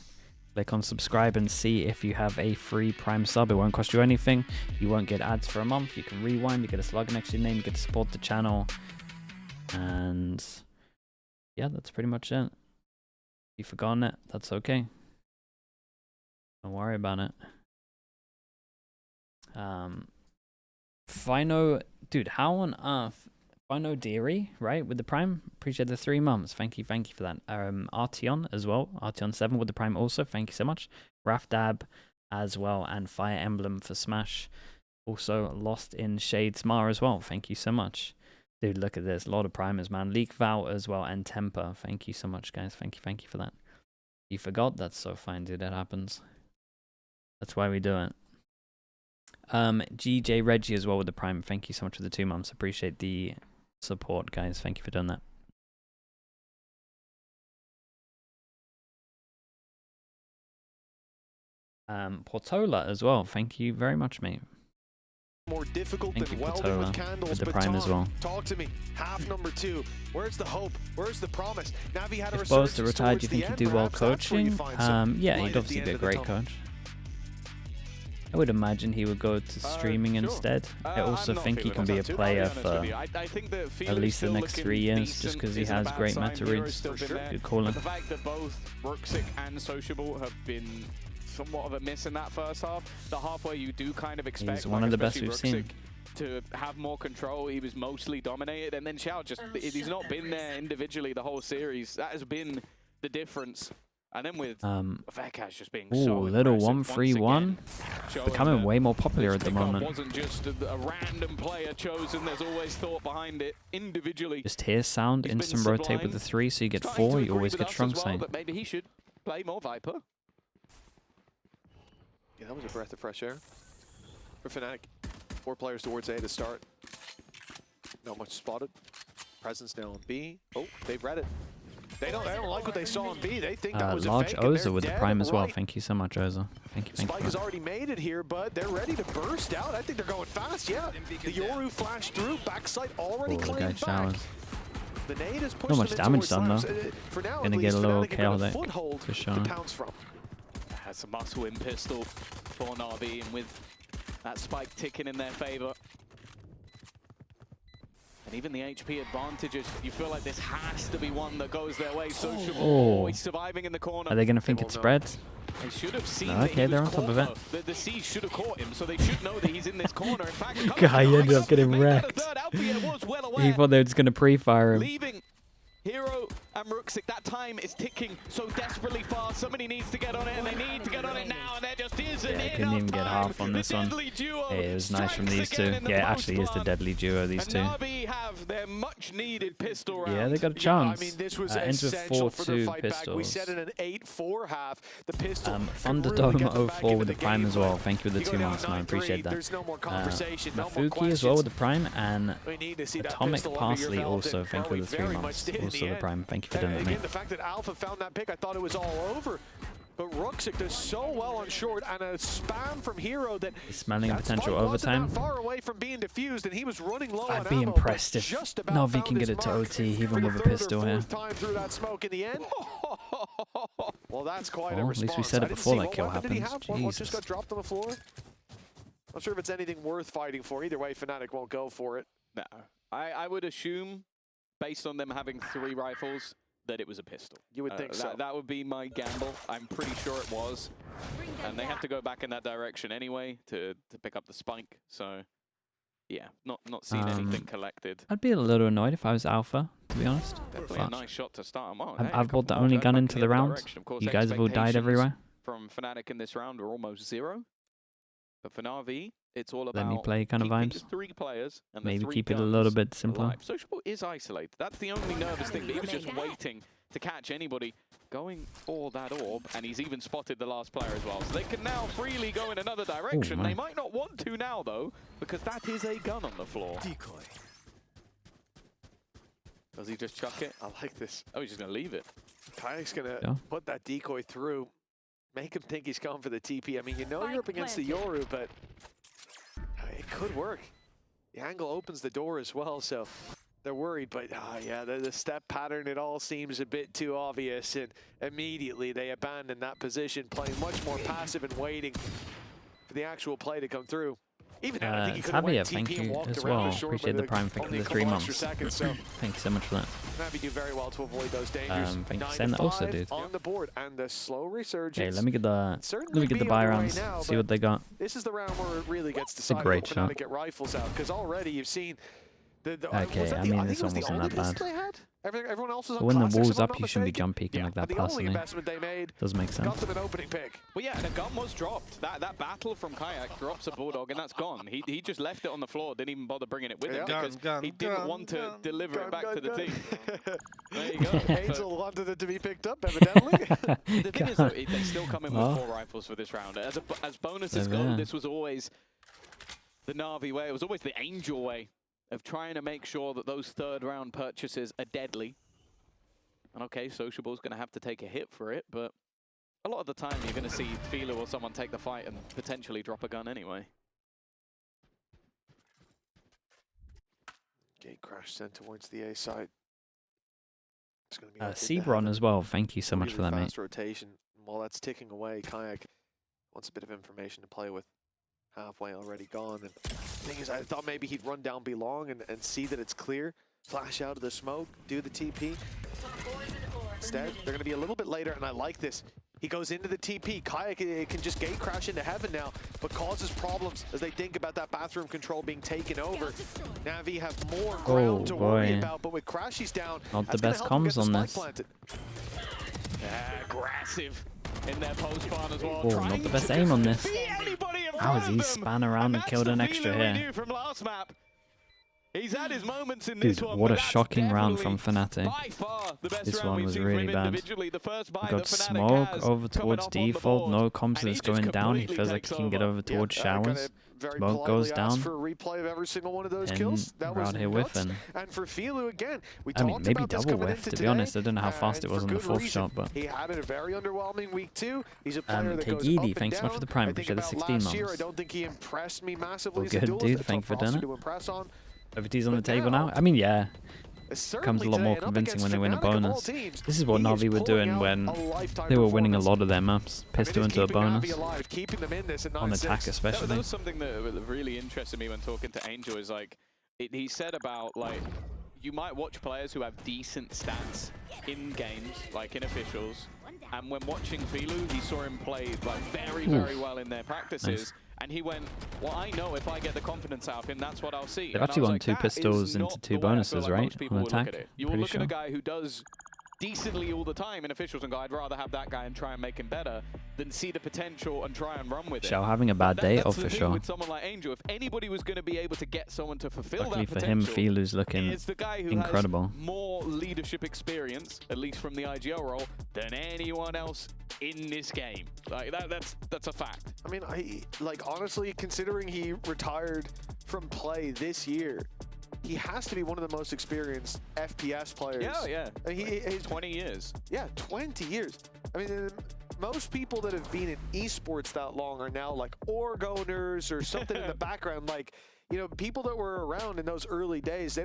Click on subscribe and see if you have a free Prime sub. It won't cost you anything. You won't get ads for a month. You can rewind. You get a slug next to your name. You get to support the channel. And yeah, that's pretty much it. If you've forgotten it, that's okay. Don't worry about it. Fino, dude, how on earth? Fino Deary, right, with the Prime. Appreciate the 3 months. Thank you for that. Artion as well. Artion 7 with the Prime also. Thank you so much. Rafdab as well, and Fire Emblem for Smash. Also Lost in Shades Mar as well. Thank you so much. Dude, look at this. A lot of primers, man. Leak Val as well, and Temper. Thank you so much, guys. Thank you for that. You forgot? That's so fine, dude. That happens. That's why we do it. GJ Reggie as well with the Prime. Thank you so much for the 2 months. Appreciate the support, guys. Thank you for doing that. Portola as well. Thank you very much, mate. More difficult than welding with candles, the Prime as well. Talk to me. Half number 2. Where's the hope? Where's the promise? NAVI had a if Bo's to retire, do you think he'd do well coaching? Yeah, he'd obviously be a great coach. I would imagine he would go to streaming instead. I also think he can be a player for at least the next 3 years, just because he has great meta reads. Good calling. The fact that both Ruxic and Sociable have been somewhat of a miss in that first half, the half where you do kind of expect he's one of the best we've seen to have more control. He was mostly dominated, and then Xiao just he's not been there individually the whole series. That has been the difference. And then with Vekash just being so little 1-3-1, becoming way more popular at the moment. Wasn't just a random player chosen. There's always thought behind it individually. Just hear sound, instant rotate with the 3, so you get 4. You always get strong sight. But maybe he should play more Viper. Yeah, that was a breath of fresh air for FNATIC. 4 players towards A to start. Not much spotted. Presence now on B. Oh, they've read it. They don't like what they saw on B. They think that was a fake. Large Oza with the Prime as well. Thank you so much, Oza. Thank you. Spike has already made it here, but they're ready to burst out. I think they're going fast. Yeah, the Yoru flashed through. Backside already claimed back. The nade is not much damage done though. For now, gonna get a little chaotic for sure. Has a muscle in pistol for NAVI, and with that spike ticking in their favor. And even the HP advantages, you feel like this has to be one that goes their way. Sociable, he's surviving in the corner. Are they going to think it spreads? They should have seen okay, they're on top of it. The siege should have caught him, so they should know that he's in this corner. In fact, guy ended up getting wrecked. He thought they were just going to pre-fire him. Leaving Hero and Ruxic, that time is ticking so desperately fast. Somebody needs to get on it, and they need to get on it now, and there just isn't enough couldn't even get half on this one. Hey, it was nice from these 2. Yeah, it actually is the deadly duo, these 2. NAVI have their much-needed pistol round. Yeah, they got a chance. I mean, this was ends with essential 4-2 for the fight pistols. back. We said in an 8-4 half, the pistol Thunderdome 04 with the Prime as well. Thank you for the 2 months, man. I appreciate that. There's no more conversation, Mafuki as well with the Prime, and Atomic Parsley also. Thank you for the 3 months. Also the Prime. Thank you for doing that, mate. The fact that Alpha found that pick, I thought it was all over. But Ruxic does so well on short, and a spam from Hero that smelling potential overtime. Far away from being diffused, and he was running low. I'd be impressed if NAVI can get it to OT even with a pistol here. Time through that smoke in the end. Well, that's quite a response. At least we said it before that kill happens. One just got dropped on the floor. Not sure if it's anything worth fighting for. Either way, FNATIC won't go for it. No, I would assume, based on them having 3 rifles, that it was a pistol. You would think so. That would be my gamble. I'm pretty sure it was. And they have to go back in that direction anyway to pick up the spike. So, yeah, not seeing anything collected. I'd be a little annoyed if I was Alpha, to be honest. Definitely a nice shot to start them on. I've bought the only gun into the round. You guys have all died everywhere. From FNATIC in this round are almost 0. But for NAVI, it's all about let me play kind of vibes. 3 players and maybe keep it a little bit simpler. Sociable is isolated. That's the only nervous thing. But he was just waiting to catch anybody going for that orb, and he's even spotted the last player as well. So they can now freely go in another direction. They might not want to now though, because that is a gun on the floor. Decoy. Does he just chuck it? I like this. Oh, he's just gonna leave it. Kayak's gonna put that decoy through. Make him think he's going for the TP. I mean, you know you're up against the Yoru, but it could work. The angle opens the door as well, so They're worried, but yeah, the step pattern, it all seems a bit too obvious, and immediately they abandon that position, playing much more passive and waiting for the actual play to come through. Even then, I think he could have went TP thank you and walked as around well. the short, Appreciate the prime pick for the 3 months. Seconds, so Thank you so much for that. NAVI do very well to avoid those dangers. Thank you, Sen, also, dude. On the board, and the slow resurgence. Okay, let me get the buy rounds, see what they got. This is the round where it really gets decided. It's a great shot. To get rifles out, because already you've seen okay, I mean, this one wasn't that bad. Everyone else was on But when the classics, wall's if I'm up, not you shouldn't be mistaken. jump peeking like that The only personally. investment they made Does make sense. got them an opening pick. Well, yeah, and a gun was dropped. That battle from Kayak drops a Bulldog, and that's gone. He just left it on the floor, didn't even bother bringing it with him because he didn't want to deliver it back to the team. There you go. Angel wanted it to be picked up, evidently. The thing is, though, they still come in with 4 rifles for this round. As bonuses go, this was always the NAVI way. It was always the Angel way of trying to make sure that those 3rd round purchases are deadly. And okay, Sociable's going to have to take a hit for it, but a lot of the time you're going to see Filo or someone take the fight and potentially drop a gun anyway. Gate crash sent towards the A side. It's going to be Sebron as well. Thank you so much for that, mate. Rotation. While that's ticking away, Kayak wants a bit of information to play with. Halfway already gone. And the thing is, I thought maybe he'd run down belong and see that it's clear. Flash out of the smoke, do the TP. Instead, they're going to be a little bit later, and I like this. He goes into the TP. Kayak can just gate crash into heaven now, but causes problems as they think about that bathroom control being taken over. NAVI have more ground to worry about, but with Crashy's down, not the best comms on this. Aggressive in their post spawn as well. Oh, not the best aim on this. How has he span around and killed an extra here? From last map. He's had his moments in Dude, this one, what a shocking round from FNATIC. By far the best this round one was really bad. The first buy We got smoke over towards default, no comms is going down. He feels like he can get over towards showers. Smoke goes down. For a replay of every single one of those and kills. That was here whiffing. And for Filu again, I mean, maybe double whiff, to be honest. I don't know how fast it was on the 4th shot, but... He had a very underwhelming week 2. He's a player that goes Tegidi, up thanks so much for the prime. Appreciate the 16 months. I don't think he impressed me massively. Good, dude. Thank you for doing it. OVT's on the table now. I mean, yeah. Comes a lot more convincing when they win a bonus. This is what NAVI were doing when they were winning a lot of their maps. Pistol into a bonus. On attack especially. That was something that really interested me when talking to Angel is like, he said about like, you might watch players who have decent stats in games, like in officials, and when watching Filu, he saw him play like very well in their practices. Nice. And he went, well, I know if I get the confidence out of him, that's what I'll see. They've actually won 2 pistols into 2 bonuses, right? On attack. You will look at a guy who does decently all the time in officials and go, I'd rather have that guy and try and make him better than see the potential and try and run with it. Shao having a bad day, oh for sure. With someone like Angel, if anybody was going to be able to get someone to fulfill Luckily that for him, potential, Filu's looking it's the guy who incredible. Has more leadership experience, at least from the IGL role, than anyone else in this game. Like that's a fact. I mean, like honestly, considering he retired from play this year, he has to be one of the most experienced FPS players. Yeah. He's 20 years. Yeah, 20 years. I mean, most people that have been in esports that long are now like org owners or something in the background. Like, you know, people that were around in those early days,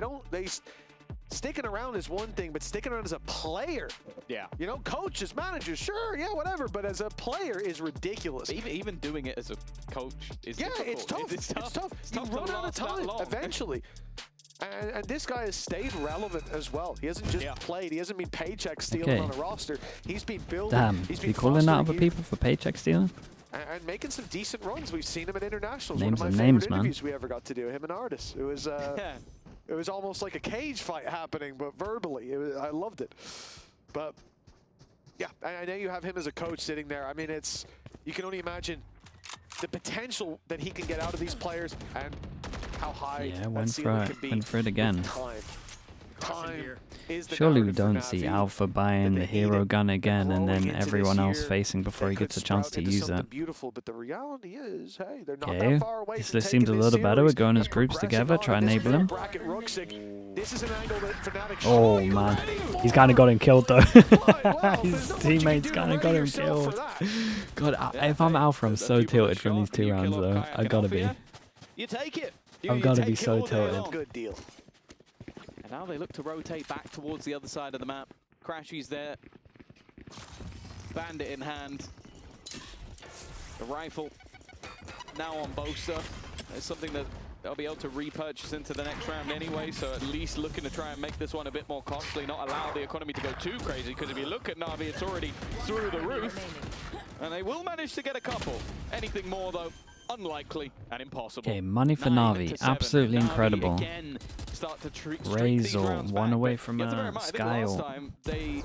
sticking around is one thing, but sticking around as a player. Yeah. You know, coaches, managers, sure, yeah, whatever. But as a player is ridiculous. Even doing it as a coach is difficult. It's tough. It's tough. You run out of time eventually. And this guy has stayed relevant as well. He hasn't just played. He hasn't been paycheck stealing on a roster. He's been building. Damn, he's been calling out other people for paycheck stealing? And making some decent runs. We've seen him at internationals. Names One of my and names, favorite interviews we ever got to do. Him and Artis. It was it was almost like a cage fight happening, but verbally. I loved it. But yeah, I know you have him as a coach sitting there. I mean, you can only imagine the potential that he can get out of these players and how high that ceiling can be. Went for it again. Time is the Surely we don't see Alpha buying the hero gun again and then everyone else facing before he gets a chance to use it. But the reality is, hey, they're not Okay, that far away this list seems a little better. We're going as groups together, try and enable him. This is an angle that FNATIC oh man, he's kind of got him killed though. His teammates kind of got him killed. God, if I'm Alpha, I'm so tilted from these 2 rounds though. I gotta be. You take it. I've got to be so tilted. Good deal. And now they look to rotate back towards the other side of the map. Crashy's there. Bandit in hand. The rifle now on Boaster. It's something that they'll be able to repurchase into the next round anyway, so at least looking to try and make this one a bit more costly, not allow the economy to go too crazy, because if you look at NAVI, it's already through the roof. And they will manage to get a couple. Anything more, though, unlikely and impossible. Okay, money for NAVI. Absolutely incredible. Again, start to Razor, one away from Sky. Last time they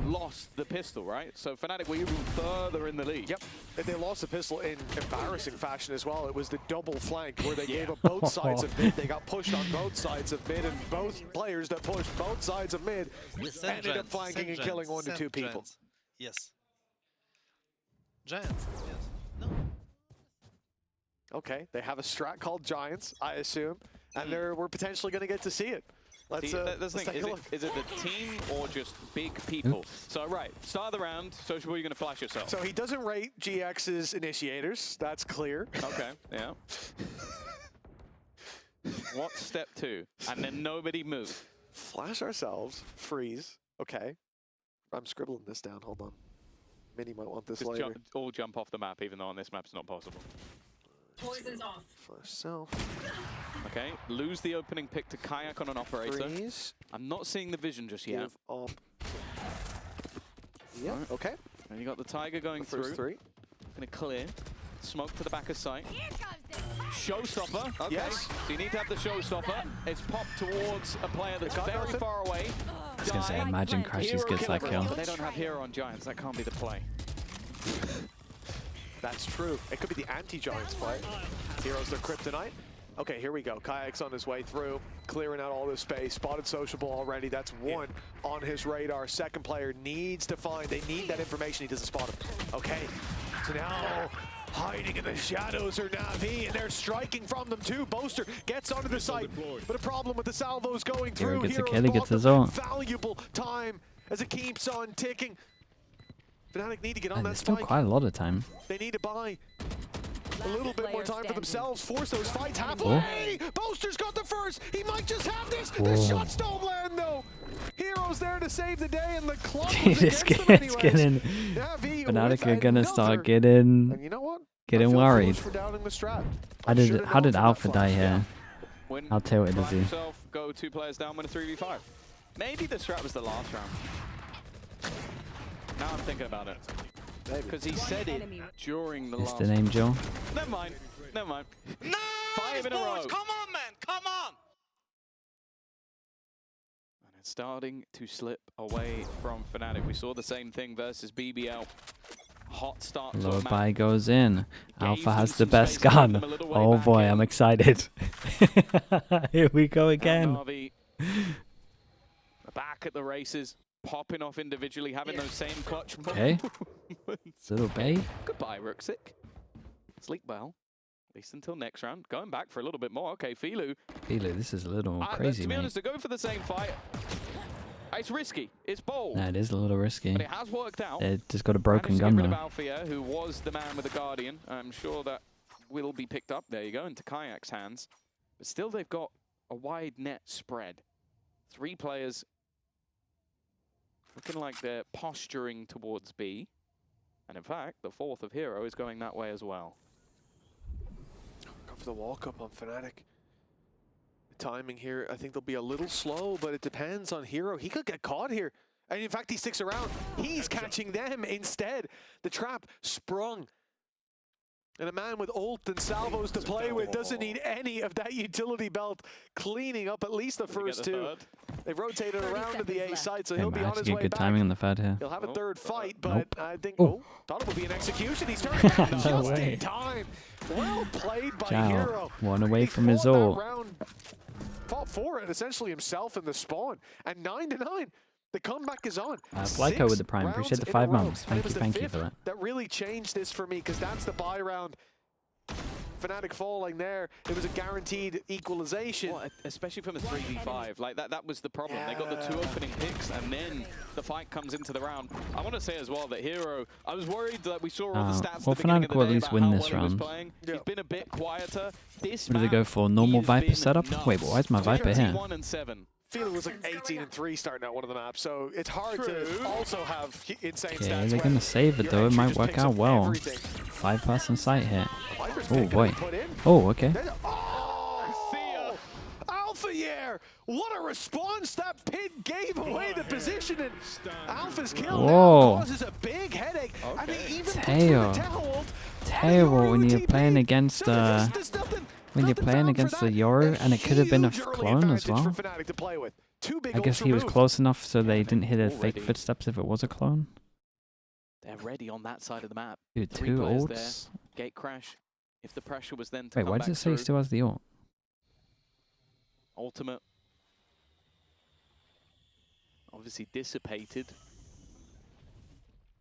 lost the pistol, right? So FNATIC were even further in the lead. Yep, and they lost the pistol in embarrassing fashion as well. It was the double flank where they gave up both sides of mid. They got pushed on both sides of mid, and both players that pushed both sides of mid ended up flanking and killing 1 to 2 people. Yes. Giants, yes. No. Okay, they have a strat called Giants, I assume, and we're potentially going to get to see it. Let's take a look. Is it the team or just big people? So, right, start of the round. Social, you're going to flash yourself. So he doesn't rate GX's initiators. That's clear. Okay, yeah. What's step 2? And then nobody move. Flash ourselves. Freeze. Okay. I'm scribbling this down. Hold on. Mini might want this Just later. All jump off the map, even though on this map it's not possible. Poison's off. Flash self. Okay, lose the opening pick to Kayak on an operator. Freeze. I'm not seeing the vision just yet. Give up. Yeah, right. okay. And you got the Tiger going through. Going to clear. Smoke to the back of sight. Showstopper. Okay. Yes. So you need to have the showstopper. It's popped towards a player that's very far away. I was going to say, imagine Crashes gets that kill. But they don't have Hero on Giants. That can't be the play. That's true. It could be the anti-Giants play. Heroes their kryptonite. Okay, here we go. Kayak's on his way through, clearing out all this space. Spotted Sociable already. That's 1 on his radar. Second player needs to find. They need that information. He doesn't spot him. Okay, so now hiding in the shadows are NAVI, and they're striking from them too. Boaster gets onto the site, but a problem with the salvos going through. Hero gets a kill, he gets his own. Valuable time as it keeps on ticking. FNATIC need to get on that still spike. Quite a lot of time. They need to buy a little bit more time for themselves, force those fights halfway. Boaster's got the first. He might just have this. The shots don't land though. Heroes there to save the day, and the clock was against them anyways. Getting FNATIC are gonna start getting worried. How did Alpha die here? How tilted is he? Go 2 players down, win a 3v5. Maybe the strat was the last round. Now I'm thinking about it. Because he said it during the last. Mr. Name Joe. Never mind. Never mind. Nice, 5 in a row. Come on, man. Come on. And it's starting to slip away from FNATIC. We saw the same thing versus BBL. Hot start. Lower buy goes in. Alpha has the best gun. Oh boy, I'm excited. Here we go again. NAVI back at the races. Popping off individually, having those same clutch moments. Little Bay. Goodbye, Rooksick. Sleep well. At least until next round. Going back for a little bit more. Okay, Filu. Filu, this is a little crazy, to be mate. honest, to go for the same fight, it's risky. It's bold. Nah, it is a little risky. But it has worked out. It just got a broken gun, though. Alfia, who was the man with the Guardian. I'm sure that will be picked up. There you go, into Kayak's hands. But still, they've got a wide net spread. 3 players. Looking like they're posturing towards B. And in fact, the 4th of Hero is going that way as well. Go for the walk-up on FNATIC. The timing here, I think they'll be a little slow, but it depends on Hero. He could get caught here. And in fact, he sticks around. He's catching them instead. The trap sprung. And a man with ult and salvos to play with doesn't need any of that utility belt, cleaning up at least the first 2. They've rotated around to the A side, so he'll be on his way good back. Timing on the Fed here. He'll have a third fight, but nope. I think, thought it would be an execution. He's turning back just in time. Well played by Hero. One away from his ult. Fought for it, essentially himself in the spawn. And 9-9. The comeback is on. Flyco with the prime. Appreciate the 5 months. Thank you for that. That really changed this for me, because that's the buy round. FNATIC falling there. It was a guaranteed equalization. Well, especially from a 3v5. Like that was the problem. They got the 2 opening picks, and then the fight comes into the round. I want to say as well that Hero, I was worried that we saw all the stats at the beginning of the day at least about win how this well round. he was playing. He's been a bit quieter. This what do they go for? Normal Viper setup? Wait, why is my Viper here? 1 and 7. feel it was like 18-3 starting out one of the maps, so it's hard to also have insane stats. Yeah, they're gonna save it though. It might work out well. 5-person sight hit. Oh boy. Oh, okay. Oh, Alpha Year! What a response! That pit gave away the position, and Alpha's kill now causes a big headache. I mean, even terrible when you're playing against when you're playing against the Yoru, and it could have been a clone as well. I guess he was close enough so they didn't hit a fake footsteps if it was a clone. They're ready on that side of the map. Dude, 2 ults. Gate crash. If the pressure was then to wait, why does it say he still has the ult? Ultimate. Obviously dissipated.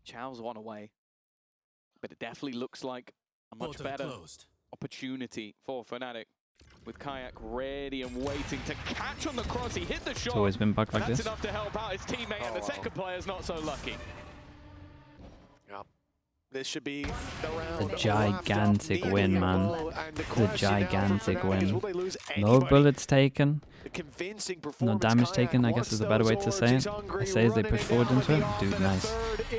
Chow's one away. But it definitely looks like a much better opportunity for FNATIC. With Kayak ready and waiting to catch on the cross. He hit the shot. It's always been bugged like this. That's enough to help out his teammate, and the second player's not so lucky. Yeah. This should be the round. The gigantic win, man. The gigantic win. No bullets taken. No damage taken, I guess is a better way to say it. I say as they push forward into it. Dude, nice.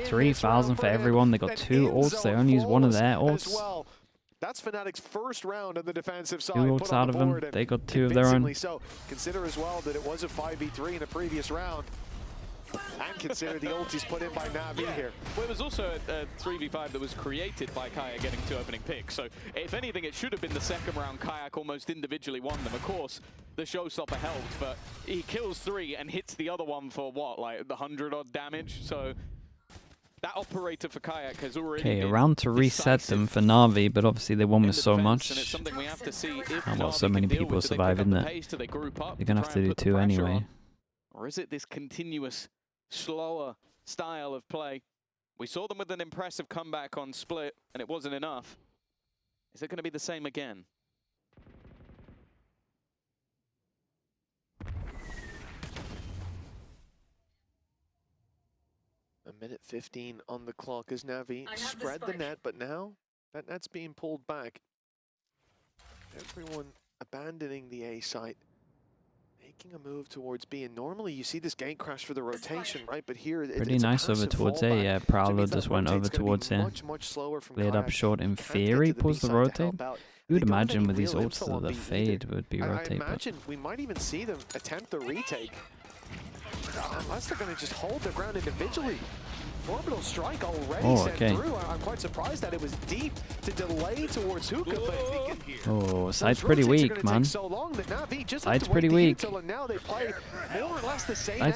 3,000 for everyone. They got 2 ults. They only used one of their ults. That's FNATIC's first round on the defensive side. 2 ults out of them. They got 2 of their own. So consider as well that it was a 5v3 in a previous round. And consider the ult he's put in by NAVI here. Well, it was also a 3v5 that was created by Kayak getting 2 opening picks. So if anything, it should have been the second round. Kayak almost individually won them. Of course, the showstopper helped, but he kills 3 and hits the other one for what, like the 100-odd damage. So that operator for Kayak has already been around to reset them for NAVI, but obviously they won with so much. And it's something we have to see if well, so many people survive, isn't it? They're gonna have to do 2 anyway. Or is it this continuous, slower style of play? We saw them with an impressive comeback on Split, and it wasn't enough. Is it going to be the same again? A minute 15 on the clock as NAVI spread the net, but now that net's being pulled back. Everyone abandoning the A site. Making a move towards B, and normally you see this gate crash for the rotation, right? But here it's pretty nice over towards A. Yeah, Prowler just went over towards here. Played up short. In theory, pulls the rotate. You would imagine with these ults that the fade would be rotate. I imagine we might even see them attempt the retake, unless they're going to just hold their ground individually. Orbital strike already sent through. I'm quite surprised that it was deep to delay towards Hookah, but side's pretty weak, man. Side's pretty weak. Side's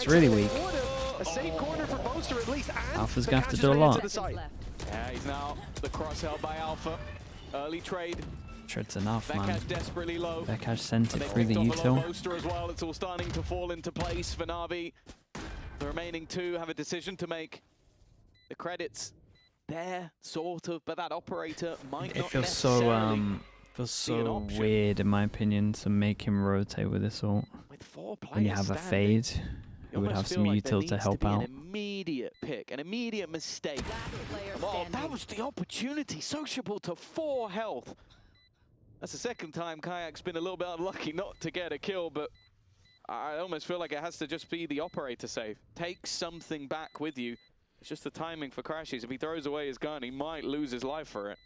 really weak. A safe corner for Boaster at least. Alpha's gonna have to do a lot. Yeah, he's now the cross held by Alpha. Early trade. It's enough, man. Bekash desperately low. Bekash sent it through the util. Boaster as well. It's all starting to fall into place for NAVI. The remaining 2 have a decision to make. The credits there, sort of, but that operator might not necessarily feels so weird, in my opinion, to make him rotate with this ult. With 4 players when you have a fade, you would have some util to help out. An immediate pick, an immediate mistake. Oh, that was the opportunity. Sociable to 4 health. That's the second time Kayak's been a little bit unlucky not to get a kill, but I almost feel like it has to just be the operator save. Take something back with you. It's just the timing for Crashies. If he throws away his gun, he might lose his life for it.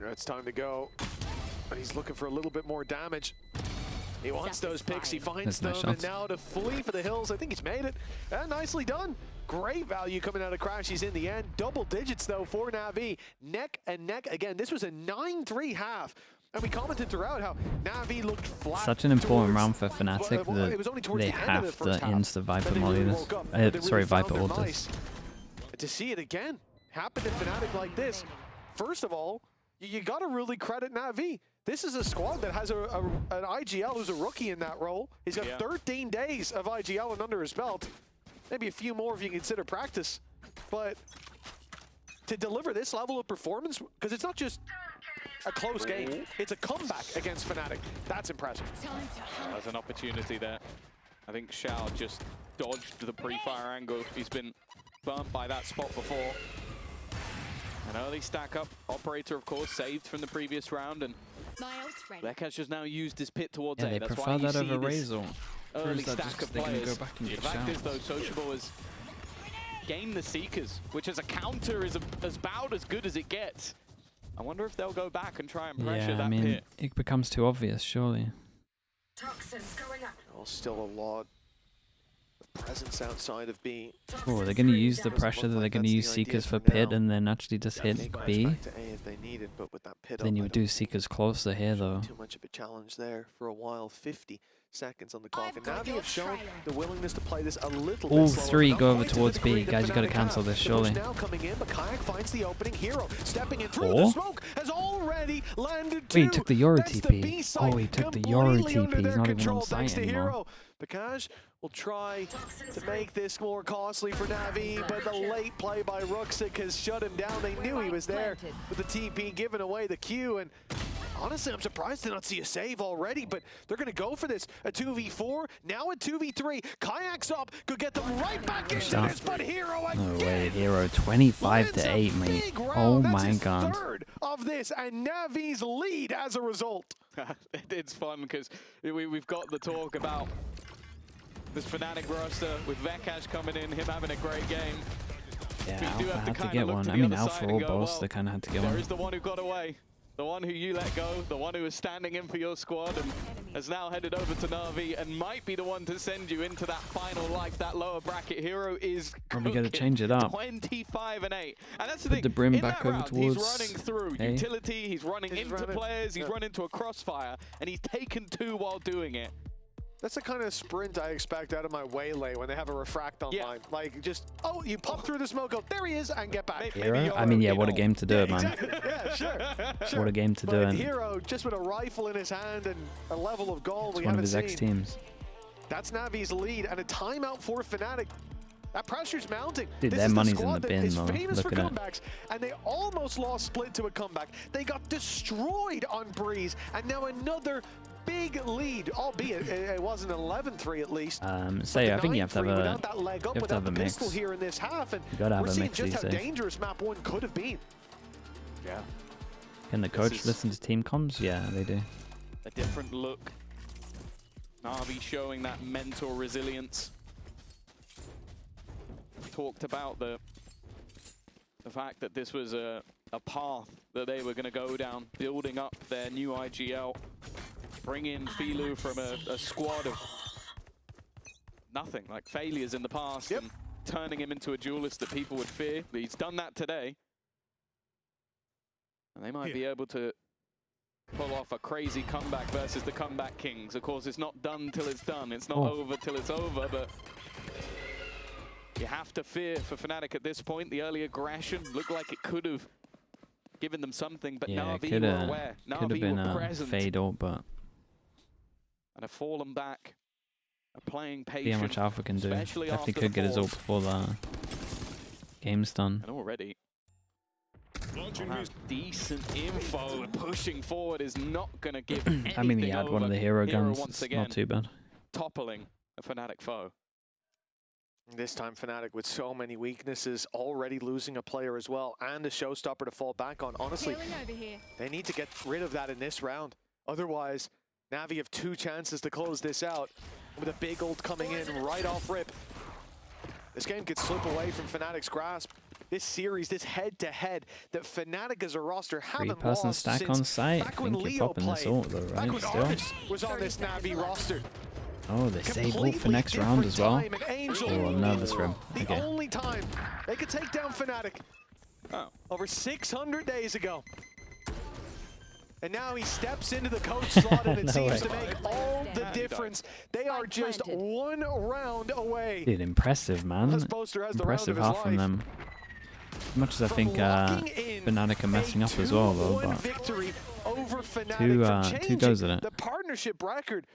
It's time to go. But he's looking for a little bit more damage. He wants those picks, he finds them, and now to flee for the hills. I think he's made it. And nicely done. Great value coming out of Crashies in the end. Double digits, though, for NAVI. Neck and neck again. This was a 9-3 half. And we commented throughout how NAVI looked flat. Such an important round for FNATIC that they have to insta Viper molly this. Sorry, Viper ult this. To see it again happen to FNATIC like this, first of all, you got to really credit NAVI. This is a squad that has an IGL who's a rookie in that role. He's got 13 days of IGL and under his belt. Maybe a few more if you consider practice. But to deliver this level of performance, because it's not just a close game, it's a comeback against FNATIC. That's impressive. There's an opportunity there. I think Shao just dodged the pre-fire angle. He's been burnt by that spot before. An early stack up. Operator, of course, saved from the previous round, and Bekash has now used his pit towards A. They prefer that over Razor. early stack of players. Go back and The get fact is, shouts. though, Sociable has gained the Seekers, which as a counter is about as good as it gets. I wonder if they'll go back and try and pressure that pit. It becomes too obvious, surely. Toxins going up. Oh, still a lot of presence outside of B. Oh, they're going to use the pressure that they're going to use Seekers for pit and then actually just hit B. Back to A if they need it, but with that pit Then up, you would do Seekers closer here, though. too much of a challenge there for a while. 50 seconds on the clock, and NAVI have shown the willingness to play this a little All bit slower, three but go not over quite to towards the B. degree that Guys, you got to FNATIC cancel have. this, The push surely. now coming in, but Kayak finds the opening. Hero stepping in through Oh. the smoke has already landed Wait, he two. took the Yori That's the TP. B side Oh, he took the Yori completely under TP. He's their not even control on site thanks to anymore. Hero. Bakaj will try to make this more costly for NAVI, but the late play by Ruxic has shut him down. They knew he was there with the TP giving away the Q, and honestly, I'm surprised to not see a save already, but they're going to go for this. A 2v4, now a 2v3. Kayak's up, could get them right back into this, but Hero again. No way, Hero 25 to 8, mate. Oh my god. Third of this, and NAVI's lead as a result. It's fun because we've got the talk about this FNATIC roster with Vekash coming in, him having a great game. Yeah, But you do Alpha have to had to kinda get look one. to I the mean, other Alpha side or and go, both, well, they kind of had to get There one. is the one who got away, the one who you let go, the one who was standing in for your squad and has now headed over to NAVI and might be the one to send you into that final life, that lower bracket. Hero is Probably got to cooking. change it up. 25 and 8. And that's the Put thing. the brim in back that over round, towards he's running through A. utility, he's running He's into running, players, he's yeah. run into a crossfire, and he's taken 2 while doing it. That's the kind of sprint I expect out of my Waylay when they have a refract online. Like, just, oh, you pop through the smoke, go, there he is, and get back. Hero? I mean, yeah, what a game to do it, man. Exactly. Yeah, sure. What a game to do But it. Hero, just with a rifle in his hand and a level of goal we One of haven't his seen. ex-teams. That's NAVI's lead, and a timeout for FNATIC. That pressure's mounting. Dude, This their is money's the in squad the that bin, is though. famous for Look at it. comebacks, and they almost lost Split to a comeback. They got destroyed on Breeze, and now another big lead, albeit it wasn't an 11-3 at least. Say, I think you have to have without that leg up, you have to without have the a pistol mix. here in this half, and You gotta have we're a seeing mix just these how days. dangerous map 1 could have been. Yeah. Can the coach listen to team comms? Yeah, they do. A different look. NAVI showing that mental resilience. Talked about the fact that this was a path that they were going to go down, building up their new IGL, bring in Filu from a squad of nothing, like failures in the past, and turning him into a duelist that people would fear. But he's done that today. And they might be able to pull off a crazy comeback versus the comeback kings. Of course, it's not done till it's done. It's not over till it's over, but you have to fear for FNATIC at this point. The early aggression looked like it could have given them something, but Yeah, NAVI were aware. could have NAVI been were a present fade up, but and have fallen back, are playing patient. see how much Alpha can do. especially Definitely after could the get his ult fourth. before the game's done. And already, decent info. Pushing forward is not going to give anything I mean, he had one of the hero guns. once It's again, not too bad. toppling a FNATIC foe. This time FNATIC with so many weaknesses, already losing a player as well, and a showstopper to fall back on. Honestly, they need to get rid of that in this round. Otherwise, NAVI have 2 chances to close this out with a big ult coming in right off rip. This game could slip away from FNATIC's grasp. This series, this head-to-head that FNATIC as a roster haven't 3-person lost stack since on site. I back when think you're Leo popping this played. ult though, Back right? when Still. Artis was on this NAVI roster. Oh, they save ult for Completely next round as well. different time, and Angel Oh, I'm nervous for him. the Okay. only time they could take down FNATIC over 600 days ago. And now he steps into the coach slot, and it No seems way. to make all the difference. They are just 1 round away. Dude, impressive, man. This poster has the round Impressive of his half from life. them. As much as I From think locking in FNATIC are messing up as well, though. 2-1 But victory over FNATIC, two from changing goes at it. the partnership record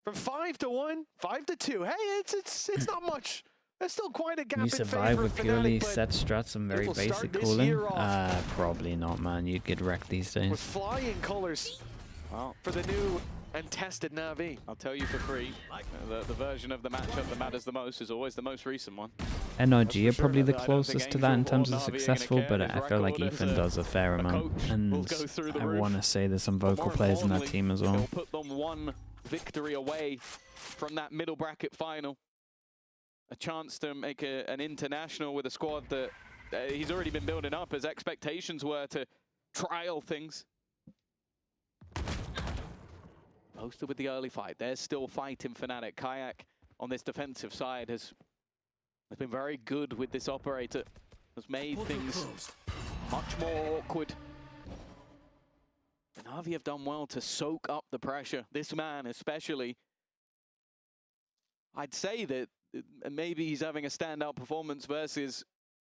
from 5-1, 5-2. Hey, it's not much. There's still quite a gap can you in survive favor with of purely FNATIC, but set strats and very will start basic this cooling? year off. Probably not, man. You'd get wrecked these with days. flying colors for the new and tested NAVI. I'll tell you for free, the version of the matchup that matters the most is always the most recent one. NRG are for probably sure. the I don't think closest to that in Angel terms or of Navi are gonna successful, care. but His I feel like record as Ethan does a fair a amount. coach And will go through the I roof. want to say there's some But vocal more players in that importantly, team as well. It'll put them one victory away from that middle bracket final. A chance to make an international with a squad that he's already been building up, as expectations were to trial things. Posted with the early fight. There's still fighting FNATIC. Kayak on this defensive side has been very good with this operator. Has made things much more awkward. And NAVI have done well to soak up the pressure. This man especially. I'd say that maybe he's having a standout performance versus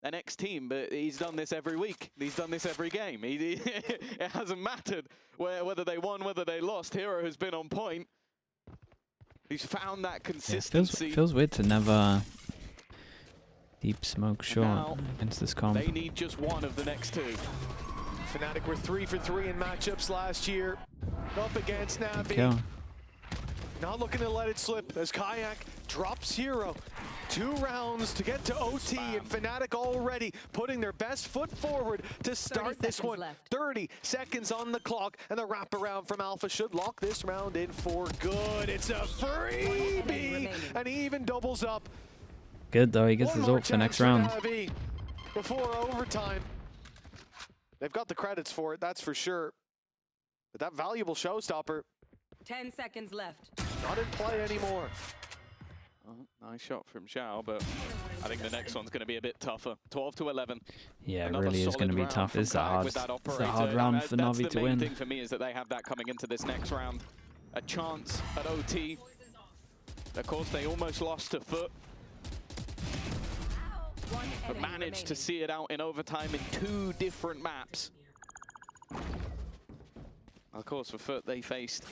an ex-team, but he's done this every week. He's done this every game. It hasn't mattered whether they won, whether they lost. Hero has been on point. He's found that consistency. Yeah, feels weird to never deep smoke short against this comp. They need just one of the next two. FNATIC were 3 for 3 in matchups last year. Up against NAVI. Okay. Not looking to let it slip as Kayak drops Hero. 2 rounds to get to OT, and FNATIC already putting their best foot forward to start this one. 30 seconds on the clock, and the wraparound from Alpha should lock this round in for good. It's a freebie, and he even doubles up. Good though, he gets his ult for next round. Before overtime. They've got the credits for it, that's for sure. But that valuable showstopper. 10 seconds left. Not in play anymore. Oh, nice shot from Xiao, but I think the next one's going to be a bit tougher. 12 to 11. Yeah, it really is going to be tough. It's a hard round for NAVI to win. The main thing for me is that they have that coming into this next round. A chance at OT. Of course, they almost lost to Foot, but managed to see it out in overtime in 2 different maps. Of course, for Foot, they faced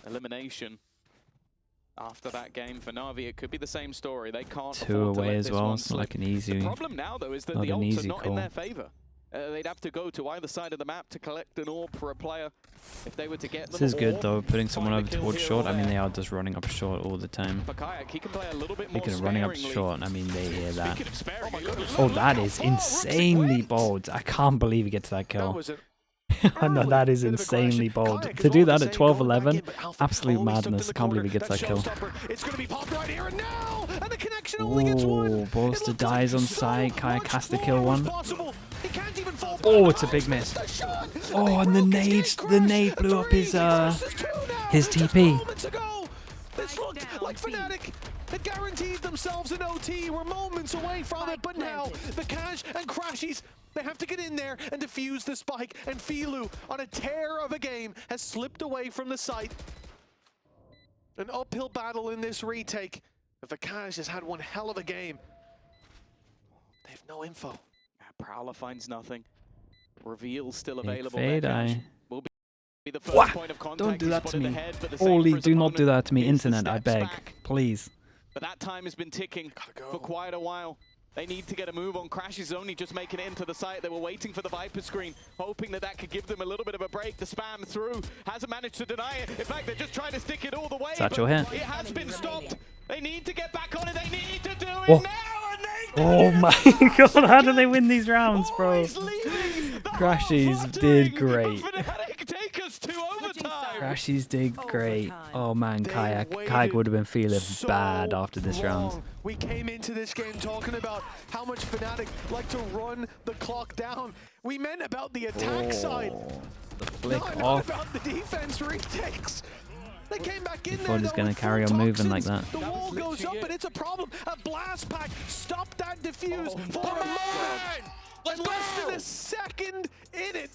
elimination after that game. For NAVI, it could be the same story. They can't 2 away as well. It's like an easy. The problem now, though, is that the ults are not in their favor. They'd have to go to either side of the map to collect an AWP for a player if they were to get them. This is good though, putting someone over towards short. I mean, they are just running up short all the time. For Kayak, he can play a little bit more Speaking of running up short, I mean, they hear that. Oh, that is insanely bold. I can't believe he gets that kill. No, that is insanely bold. To do that at 12-11, absolute madness. I can't believe he gets that kill. Oh, Bolster dies on site. Kayak has to kill one. Oh, it's a big miss. Oh, and the nade blew up his TP. This looked like FNATIC had guaranteed themselves an OT. We're moments away from it, but now the Cash and Crashies, they have to get in there and defuse the spike, and Filu, on a tear of a game, has slipped away from the site. An uphill battle in this retake. But the Cash has had one hell of a game. They have no info. Prowler finds nothing. Reveal still available. Will be the first point of contact. Don't do that to me. Holy, do not do that to me, internet, I beg. Please. But that time has been ticking for quite a while. They need to get a move on. Crash is only just making it into the site. They were waiting for the Viper screen, hoping that that could give them a little bit of a break. The spam through hasn't managed to deny it. In fact, they're just trying to stick it all the way. Satchel here. It has been stopped. They need to get back on it. They need to do it now. Oh my god, how do they win these rounds, bro? Crashies did great. Crashies did great. Oh man, Kayak would have been feeling bad after this round. We came into this game talking about how much FNATIC like to run the clock down. We meant about the attack side. The flick not off. about the defense retakes. They came back in there. Ford is going to carry on moving like that. The wall goes up, and it's a problem. A blast pack. Stop that defuse for a moment. And less than a second in it.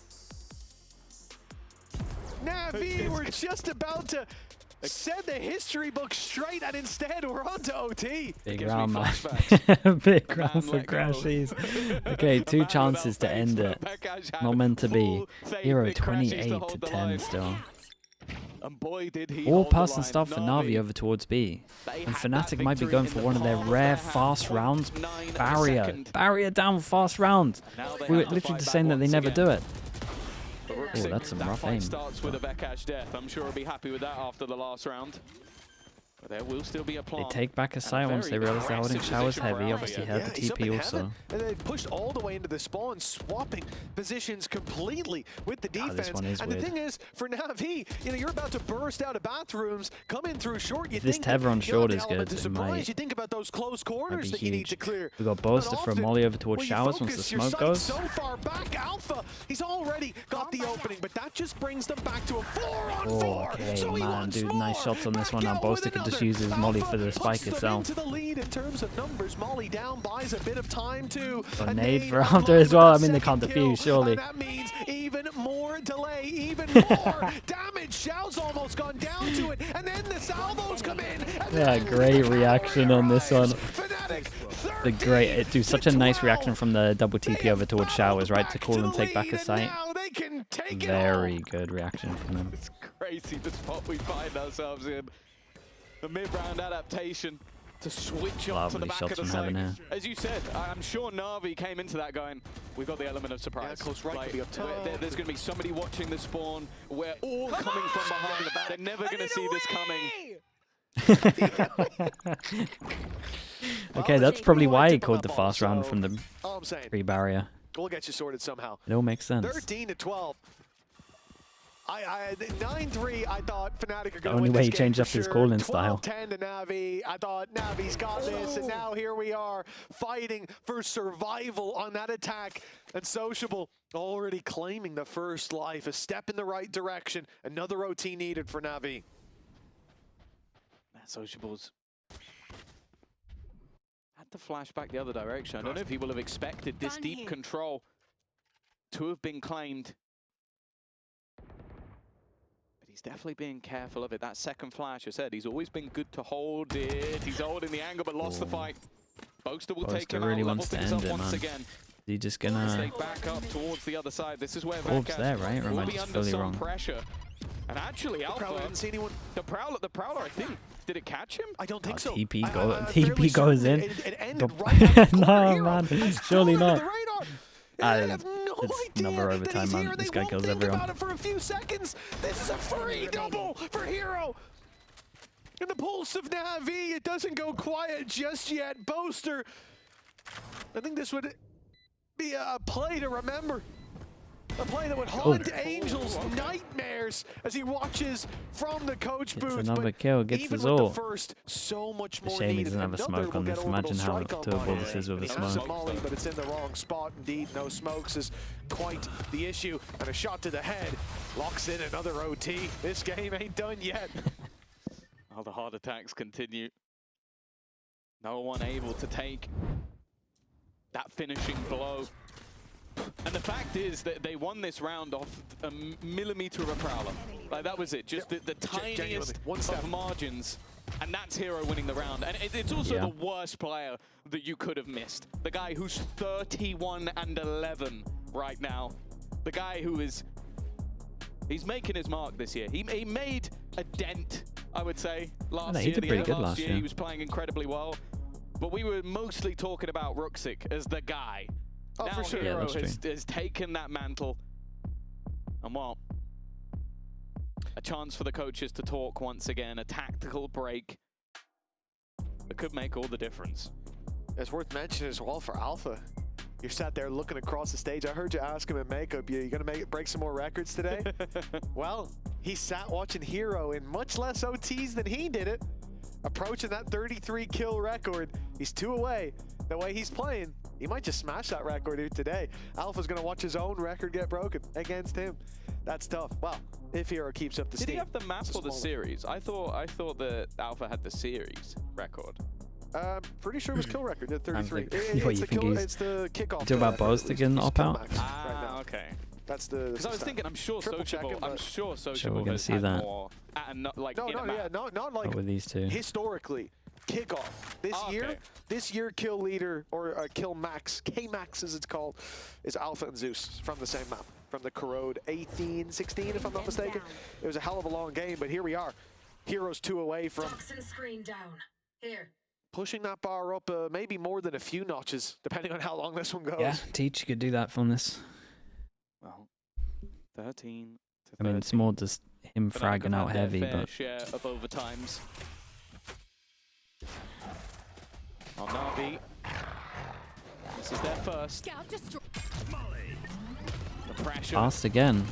NAVI were just about to set the history book straight, and instead we're on to OT. Big round, man. Big round for Crashies. Okay, 2 chances to end it. Not meant to be. Hero 28-10 still. And boy, did he all pass and stuff for NAVI over towards B. And FNATIC might be going for one of their rare fast rounds. Barrier down fast round. We were literally just saying that they never do it. Oh, that's some rough aim. Starts with a Vekash death. I'm sure he'll be happy with that after the last round. There will still be a They take back a site once they realize they're holding showers heavy. Obviously, had the TP also. And they pushed all the way into the spawn, swapping positions completely with the defense. This one is and weird. the thing is, for Navi, you know, you're about to burst out of bathrooms, come in through short. You This think Tev on short is good. You think about those close corners that you need to clear. We got Bows to throw Molly over towards showers once the smoke goes. So far back, Alpha, he's already got the opening, but that just brings them back to a 4-on-4. Okay, so man, dude, nice shots on this one. Now Boaster could just use his Molly for the spike itself. Into the lead in terms of numbers. Molly down buys a bit of time to a nade for after as well. I mean, they can't defuse, surely. And that means even more delay, even more damage. Xiao's almost gone down to it, and then the salvos come in. Yeah, great reaction on this one. The great, dude, such a nice reaction from the double TP over towards showers, right, to call and take back a site. Very good reaction from them. It's crazy the spot we find ourselves in. The mid-round adaptation to switch up to the back of the site. As you said, I'm sure NAVI came into that going, we've got the element of surprise. Yeah, close right, like, be up top. There's going to be somebody watching the spawn. We're all coming from behind. They're never going to see this coming. Okay, that's probably why he called the fast round from the free barrier. We'll get you sorted somehow. It all makes sense. 13-12. 9-3, I thought FNATIC are going to win this game. The only way he changed up his calling style. 12-10 to NAVI. I thought NAVI's got this, and now here we are fighting for survival on that attack. And Sociable already claiming the first life. A step in the right direction. Another OT needed for NAVI. Sociable's had to flash back the other direction. I don't know if he will have expected this deep control to have been claimed. He's definitely being careful of it. That second flash, I said, he's always been good to hold it. He's holding the angle, but lost the fight. Boaster will take him really out, wants to end it, man. Again. He just gonna... They back up towards the other side. This is where Orb's there, right? Or am I just fully wrong? Pressure. And actually, Alpha didn't see anyone. The Prowler, I think, did it catch him? I don't think so. TP goes in. It ended right no, man, surely not. It's another overtime, man. This guy kills everyone. About it for a few seconds. This is a free double for Hero. In the pulse of NAVI, it doesn't go quiet just yet. Boaster, I think this would be a play to remember. A play that would haunt Angel's nightmares as he watches from the coach booth. Another kill, gets even his ult. The first, so much more shame he doesn't have a smoke on this. Imagine how doable this is with a smoke. Molly, but it's in the wrong spot indeed. No smokes is quite the issue. And a shot to the head locks in another OT. This game ain't done yet. All the heart attacks continue. No one able to take that finishing blow. And the fact is that they won this round off a millimeter of a Prowler. Like, that was it. Just the tiniest of margins. And that's Hero winning the round. And it's also the worst player that you could have missed. The guy who's 31-11 right now. The guy who is... He's making his mark this year. He made a dent, I would say, last year. He did pretty good last year. He was playing incredibly well. But we were mostly talking about Ruxic as the guy. Oh, now for sure. Hero has taken that mantle. And well, a chance for the coaches to talk once again. A tactical break that could make all the difference. It's worth mentioning as well for Alpha. You're sat there looking across the stage. I heard you ask him in makeup, you gonna break some more records today? Well, he sat watching Hero in much less OTs than he did it. Approaching that 33 kill record. He's 2 away. The way he's playing, he might just smash that record here today. Alpha's gonna watch his own record get broken against him. That's tough. Well, if Hero keeps up the steam. Did he have the map or the series? I thought that Alpha had the series record. Pretty sure it was kill record at 33. It's the kickoff. Do about Bows to get an op-out? Okay. That's the. Because I was thinking, I'm sure Sociable. I'm sure Sociable we're gonna see that. More, not like not like with these two. Historically, kickoff this year kill leader or kill max, K-max as it's called, is Alpha and Zeus from the same map, from the Corrode 18-16 if I'm not mistaken. It was a hell of a long game, but here we are. Heroes 2 away from screen down. Here. Pushing that bar up maybe more than a few notches, depending on how long this one goes. Yeah, Teach could do that from this. Well, 13 to 13. I mean, it's more just him fragging out heavy, but share of overtimes. On NAVI. This is their first. The pressure. Fast again.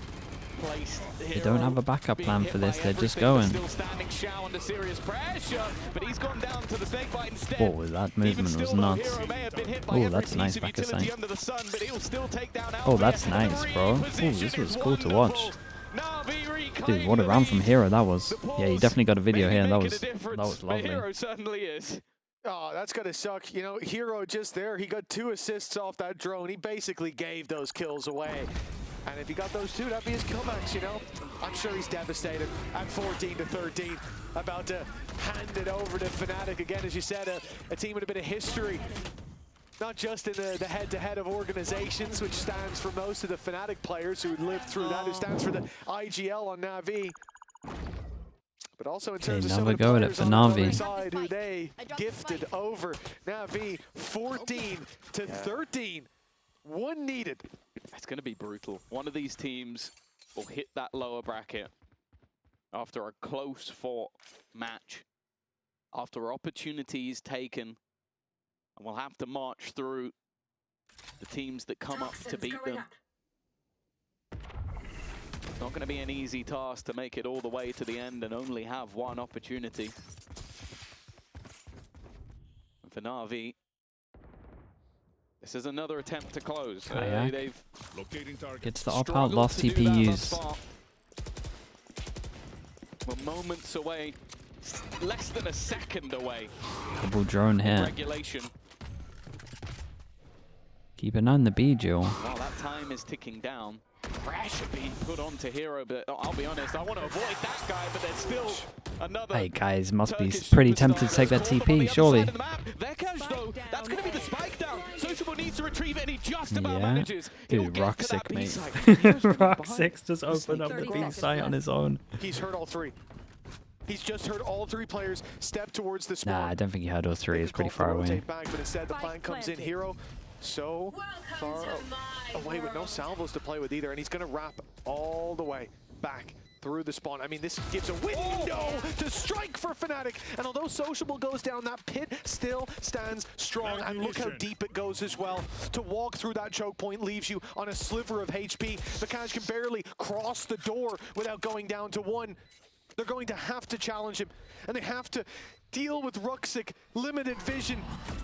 They don't have a backup plan for this. They're just going. Whoa, that movement was nuts. Oh, that's nice back aside. Oh, that's nice, bro. Oh, this was cool to watch. Dude, what a round from Hero that was. Yeah, you definitely got a video here. That was lovely. Hero certainly is. Oh, that's going to suck. You know, Hero just there. He got 2 assists off that drone. He basically gave those kills away. And if he got those 2, that'd be his comebacks, you know? I'm sure he's devastated at 14-13, about to hand it over to FNATIC. Again, as you said, a team with a bit of history, not just in the head-to-head of organizations, which stands for most of the FNATIC players who lived through that, who stands for the IGL on NAVI. But also in terms of some of the players on the other side who they gifted over. NAVI 14-13. 1 needed. It's going to be brutal. One of these teams will hit that lower bracket after a close-fought match, after opportunities taken, and we'll have to march through the teams that come up to beat them. It's not going to be an easy task to make it all the way to the end and only have 1 opportunity. And for NAVI, this is another attempt to close. They've gets the op-out, lost TPUs. We're moments away, less than a second away. Double drone here. Regulation. Keep an eye on the B, Jill. Well, that time is ticking down. Pressure being put onto Hero, but I'll be honest, I want to avoid that guy, but there's still another. Hey guys, must be pretty tempted to take that TP, surely. VECAJ, though, that's going to be the spike down. Sociable needs to retrieve it, and he just about manages. Dude, Roxic, mate. Roxic just opened up the B site on his own. He's heard all 3. He's just heard all 3 players step towards the spawn. Nah, I don't think he heard all 3. It's pretty far away. Back, but instead the plan comes in. Hero so far away with no salvos to play with either, and he's going to wrap all the way back through the spawn. I mean, this gives a window to strike for FNATIC, and although Sociable goes down, that pit still stands strong, and look how deep it goes as well. To walk through that choke point leaves you on a sliver of HP. VECAJ can barely cross the door without going down to 1. They're going to have to challenge him, and they have to deal with Roxic, limited vision,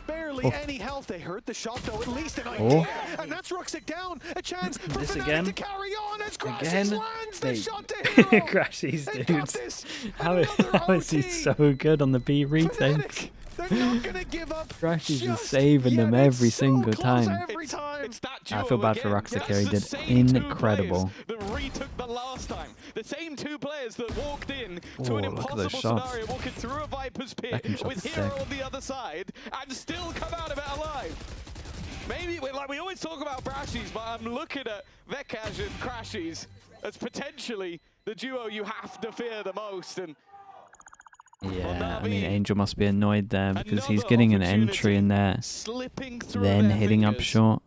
barely any health. They heard the shot though, at least an idea, and that's Roxic down. A chance for FNATIC to carry on as Crashies lands the shot to Hero. Crashies, dudes. How is he so good on the B retake? They're not gonna give up. Crashies is saving them every single time. I feel bad for Roxic here. He did incredible. That retook the last time. The same 2 players that walked in to an impossible scenario, walking through a Viper's pit with Hero on the other side, and still come out of it alive. Maybe, like we always talk about Crashies, but I'm looking at VECAJ and Crashies as potentially the duo you have to fear the most. And yeah, I mean, Angel must be annoyed there because he's getting an entry in there, then hitting up short.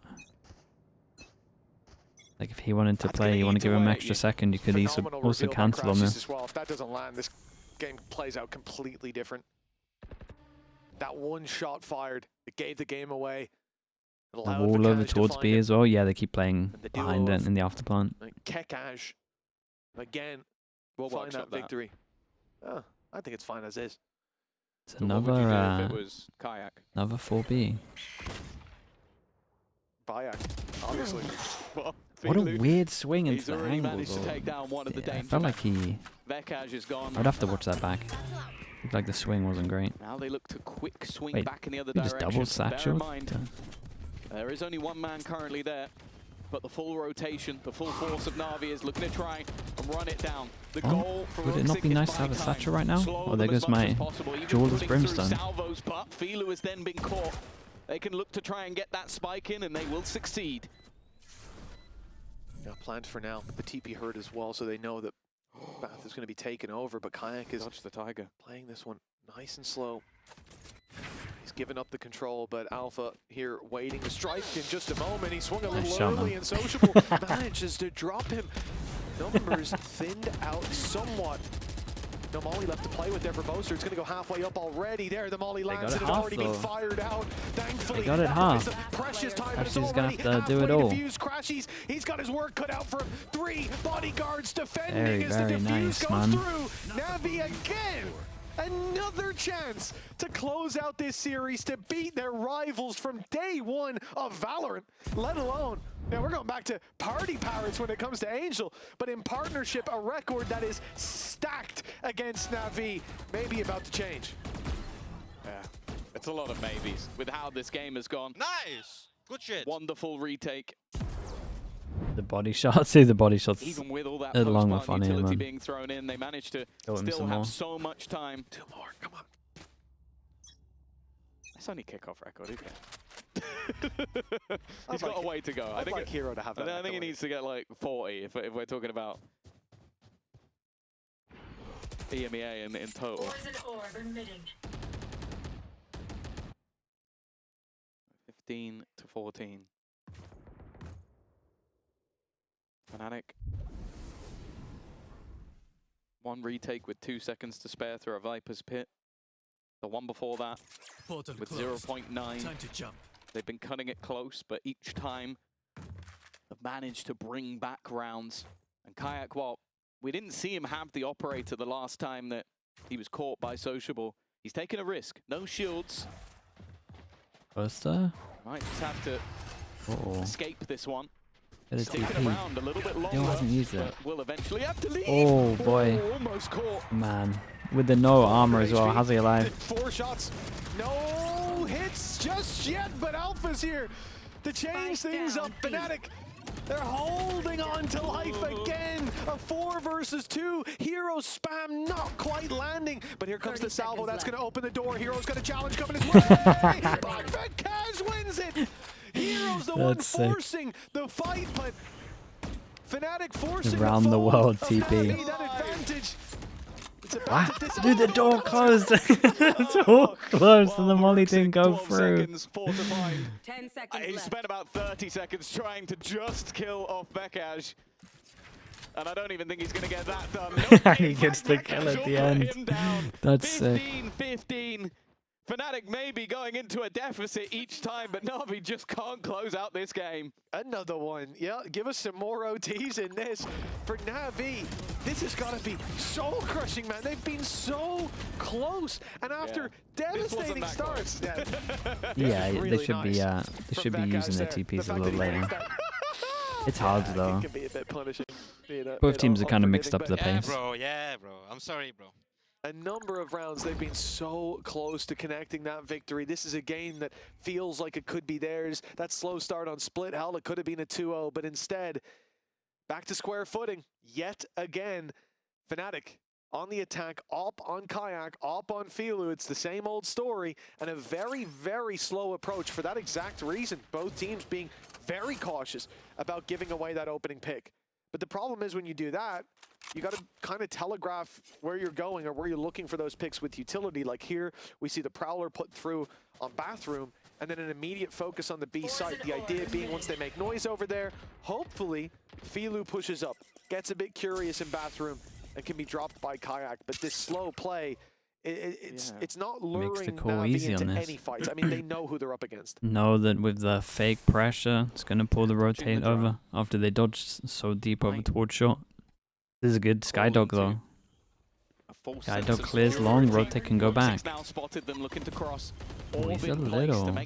Like if he wanted to play, you want to give him an extra second, you could also cancel on this. If that doesn't land, this game plays out completely different. That 1 shot fired, it gave the game away. The wall over towards B as well. Yeah, they keep playing behind it in the afterplant. KEKAJ, again, find that victory. Oh, I think it's fine as is. It's another, another 4B. Bayak, obviously. What a weird swing into the angle, I felt like VECAJ is gone. I'd have to watch that back. Looked like the swing wasn't great. Now they look to quick swing back in the other direction. Just double satchel? There is only 1 man currently there, but the full rotation, the full force of NAVI is looking to try and run it down. The goal for would it not be nice to have a satchel right now? Oh, there goes my Jewel's Brimstone. Salvos, but Filu has then been caught. They can look to try and get that spike in, and they will succeed. Planned for now. The TP hurt as well, so they know that Bath is going to be taken over, but Kayak is the Tiger playing this one nice and slow. He's given up the control, but Alpha here waiting to strike in just a moment. He swung a little early, and Sociable manages to drop him. Numbers thinned out somewhat. No Molly left to play with there for Boaster. It's going to go halfway up already there. The Molly lands and it's already been fired out. Thankfully, they got it half. Precious time. Ashley's going to have to do it all. Crashies. He's got his work cut out for him. 3 bodyguards defending as the very defuse nice, goes man. through. NAVI again. Another chance to close out this series, to beat their rivals from day one of Valorant, let alone, now we're going back to party pirates when it comes to Angel, but in partnership, a record that is stacked against NAVI, maybe about to change. Yeah, it's a lot of maybes with how this game has gone. Nice! Good shit. Wonderful retake. The body shots, the body shots. Even with all that along with post-plant funny, utility man. being thrown in, they managed to Go him still some have more. so much time. 2 more, come on. It's only kickoff record, okay. He's got a way to go. I'd like Hero to have that. I think he needs to get like 40 if we're talking about EMEA in total. Poison orb emitting. 15 to 14. FNATIC. 1 retake with 2 seconds to spare through a Viper's Pit. The one before that with 0.9. Time to jump. They've been cutting it close, but each time they've managed to bring back rounds. And Kayak, well, we didn't see him have the operator the last time that he was caught by Sociable. He's taken a risk. No shields. Buster? Might just have to escape this one. Sticking around a little bit longer. He hasn't used it. Will eventually have to leave. Oh boy. Almost caught. Man. With the no armor as well. How's he alive? 4 shots. No hits just yet, but Alpha's here to change things up. FNATIC, they're holding on to life again. A 4 versus 2. Hero spam not quite landing, but here comes the salvo. That's going to open the door. Hero's got a challenge coming his way. But Kaz wins it. Hero's the one forcing the fight, but FNATIC forcing around the world TP. That advantage. What? Dude, the door closed. The door closed and the Molly didn't go through. 10 seconds he left. spent about 30 seconds trying to just kill off Bekaj. And I don't even think he's going to get that done. He gets the kill at the end. That's sick. 15-15. FNATIC may be going into a deficit each time, but NAVI just can't close out this game. Another one. Yeah, give us some more OTs in this. For NAVI, this has got to be soul-crushing, man. They've been so close, and after devastating starts, yeah, they should be using their TPs a little later. It's hard though. It can be a bit punishing. Both teams are kind of mixed up the pace. Yeah, bro. I'm sorry, bro. A number of rounds, they've been so close to connecting that victory. This is a game that feels like it could be theirs. That slow start on Split, hell, it could have been a 2-0, but instead, back to square footing yet again. FNATIC on the attack, up on Kayak, up on Filu. It's the same old story, and a very, very slow approach for that exact reason. Both teams being very cautious about giving away that opening pick. But the problem is when you do that, you got to kind of telegraph where you're going or where you're looking for those picks with utility. Like here, we see the Prowler put through on Bathroom, and then an immediate focus on the B site. The idea being once they make noise over there, hopefully Filu pushes up, gets a bit curious in Bathroom, and can be dropped by Kayak. But this slow play, it's not luring NAVI into any fights. I mean, they know who they're up against. Know that with the fake pressure, it's going to pull the rotate over after they dodged so deep over towards short. This is a good Skydog though. Skydog clears long, rotate can go back. Now spotted them looking to cross. He's a little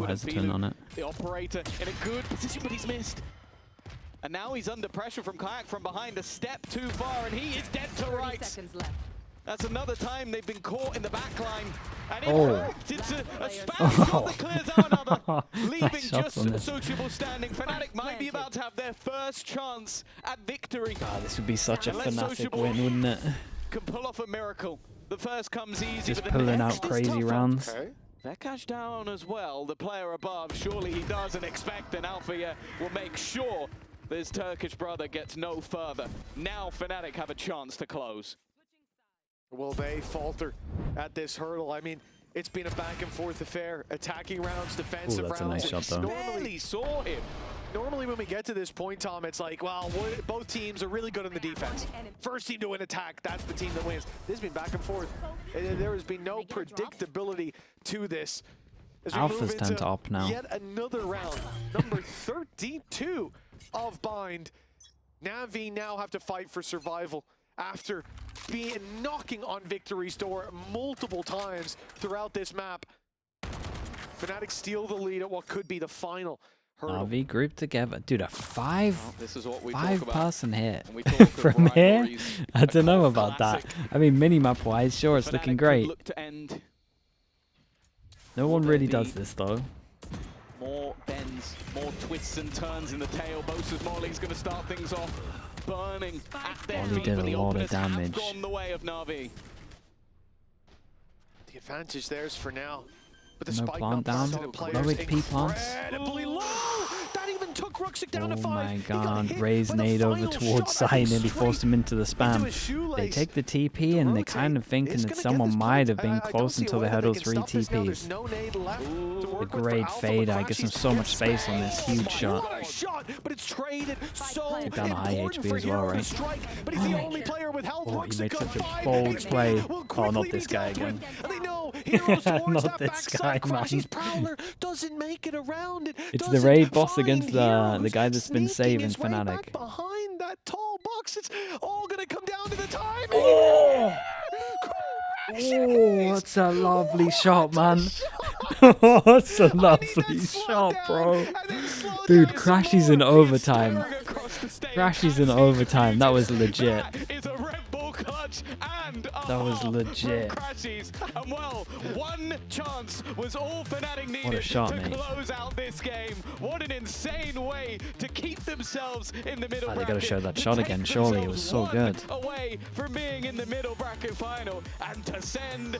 hesitant on it. The operator in a good position, but he's missed. And now he's under pressure from Kayak from behind, a step too far, and he is dead to right. 30 seconds left. That's another time they've been caught in the back line. And in fact, it's a Spanish shot that clears out another, leaving just Sociable standing. FNATIC might be about to have their first chance at victory. God, this would be such a FNATIC win, wouldn't it? Can pull off a miracle. The first comes easy, Just but the pulling next out is crazy tougher. rounds. Okay. Bekaj down as well, the player above. Surely he doesn't expect an Alpha will make sure this Turkish brother gets no further. Now FNATIC have a chance to close. Will they falter at this hurdle? I mean, It's been a back and forth affair. Attacking rounds, defensive that's rounds. a nice shot, though. Barely saw him. Normally when we get to this point, Tom, it's like, well, both teams are really good on the defense. First team to win attack, that's the team that wins. This has been back and forth. There has been no predictability to this. As we Alphas move into tend to up now. yet another round, number 32 of Bind. NAVI now have to fight for survival after knocking on victory's door multiple times throughout this map. FNATIC steal the lead at what could be the final hurdle. NAVI grouped together. Dude, a This is what we five-person hit when we talk of from here? rivalries. I don't know about Classic. that. I mean, minimap-wise, sure, it's looking FNATIC great. could look to end. No one really does this, though. More bends, more twists and turns in the tail. Bosa's Morling's going to start things off. Burning at their Molly feet, did but a the lot of openers have damage. gone the way of NAVI. The advantage there's for now. But the No spike plant down. to the players No HP plants. incredibly low. That even took Ruxic down to Oh 5. my He got god, hit Ray's by the nade over final towards shot, I think, side, nearly forced him into the straight into spam. his shoelace. They take the TP and they're kind of thinking that someone might have been close until they had all 3 TPs. The great fade, I gives him so much space on this huge shot. What a shot, but it's traded so Took down a high important HP for as well, Hero to right? strike, but he's the only player with health. Oh, he Ruxic made got such a 5 bold HP, play. will Oh, quickly not be this guy dealt with. again. And they know Heroes towards Not that this backside. guy, man. Crashy's Prowler doesn't make it around it. It's the doesn't raid boss find against the Heroes. guy that's been Sneaking saving his way FNATIC. back behind that tall box. It's all gonna come down to the timing. Oh, that's a lovely shot, man. That's a lovely shot, bro. Dude, Crashy's in overtime. Crashy's in overtime. That was legit. That was legit. And well, one chance was all FNATIC needed What a shot, to mate. close out this game. What an insane way to keep themselves in the middle Oh, they bracket. gotta show that to shot take again, surely. It was so themselves good. one away from being in the middle bracket final and to send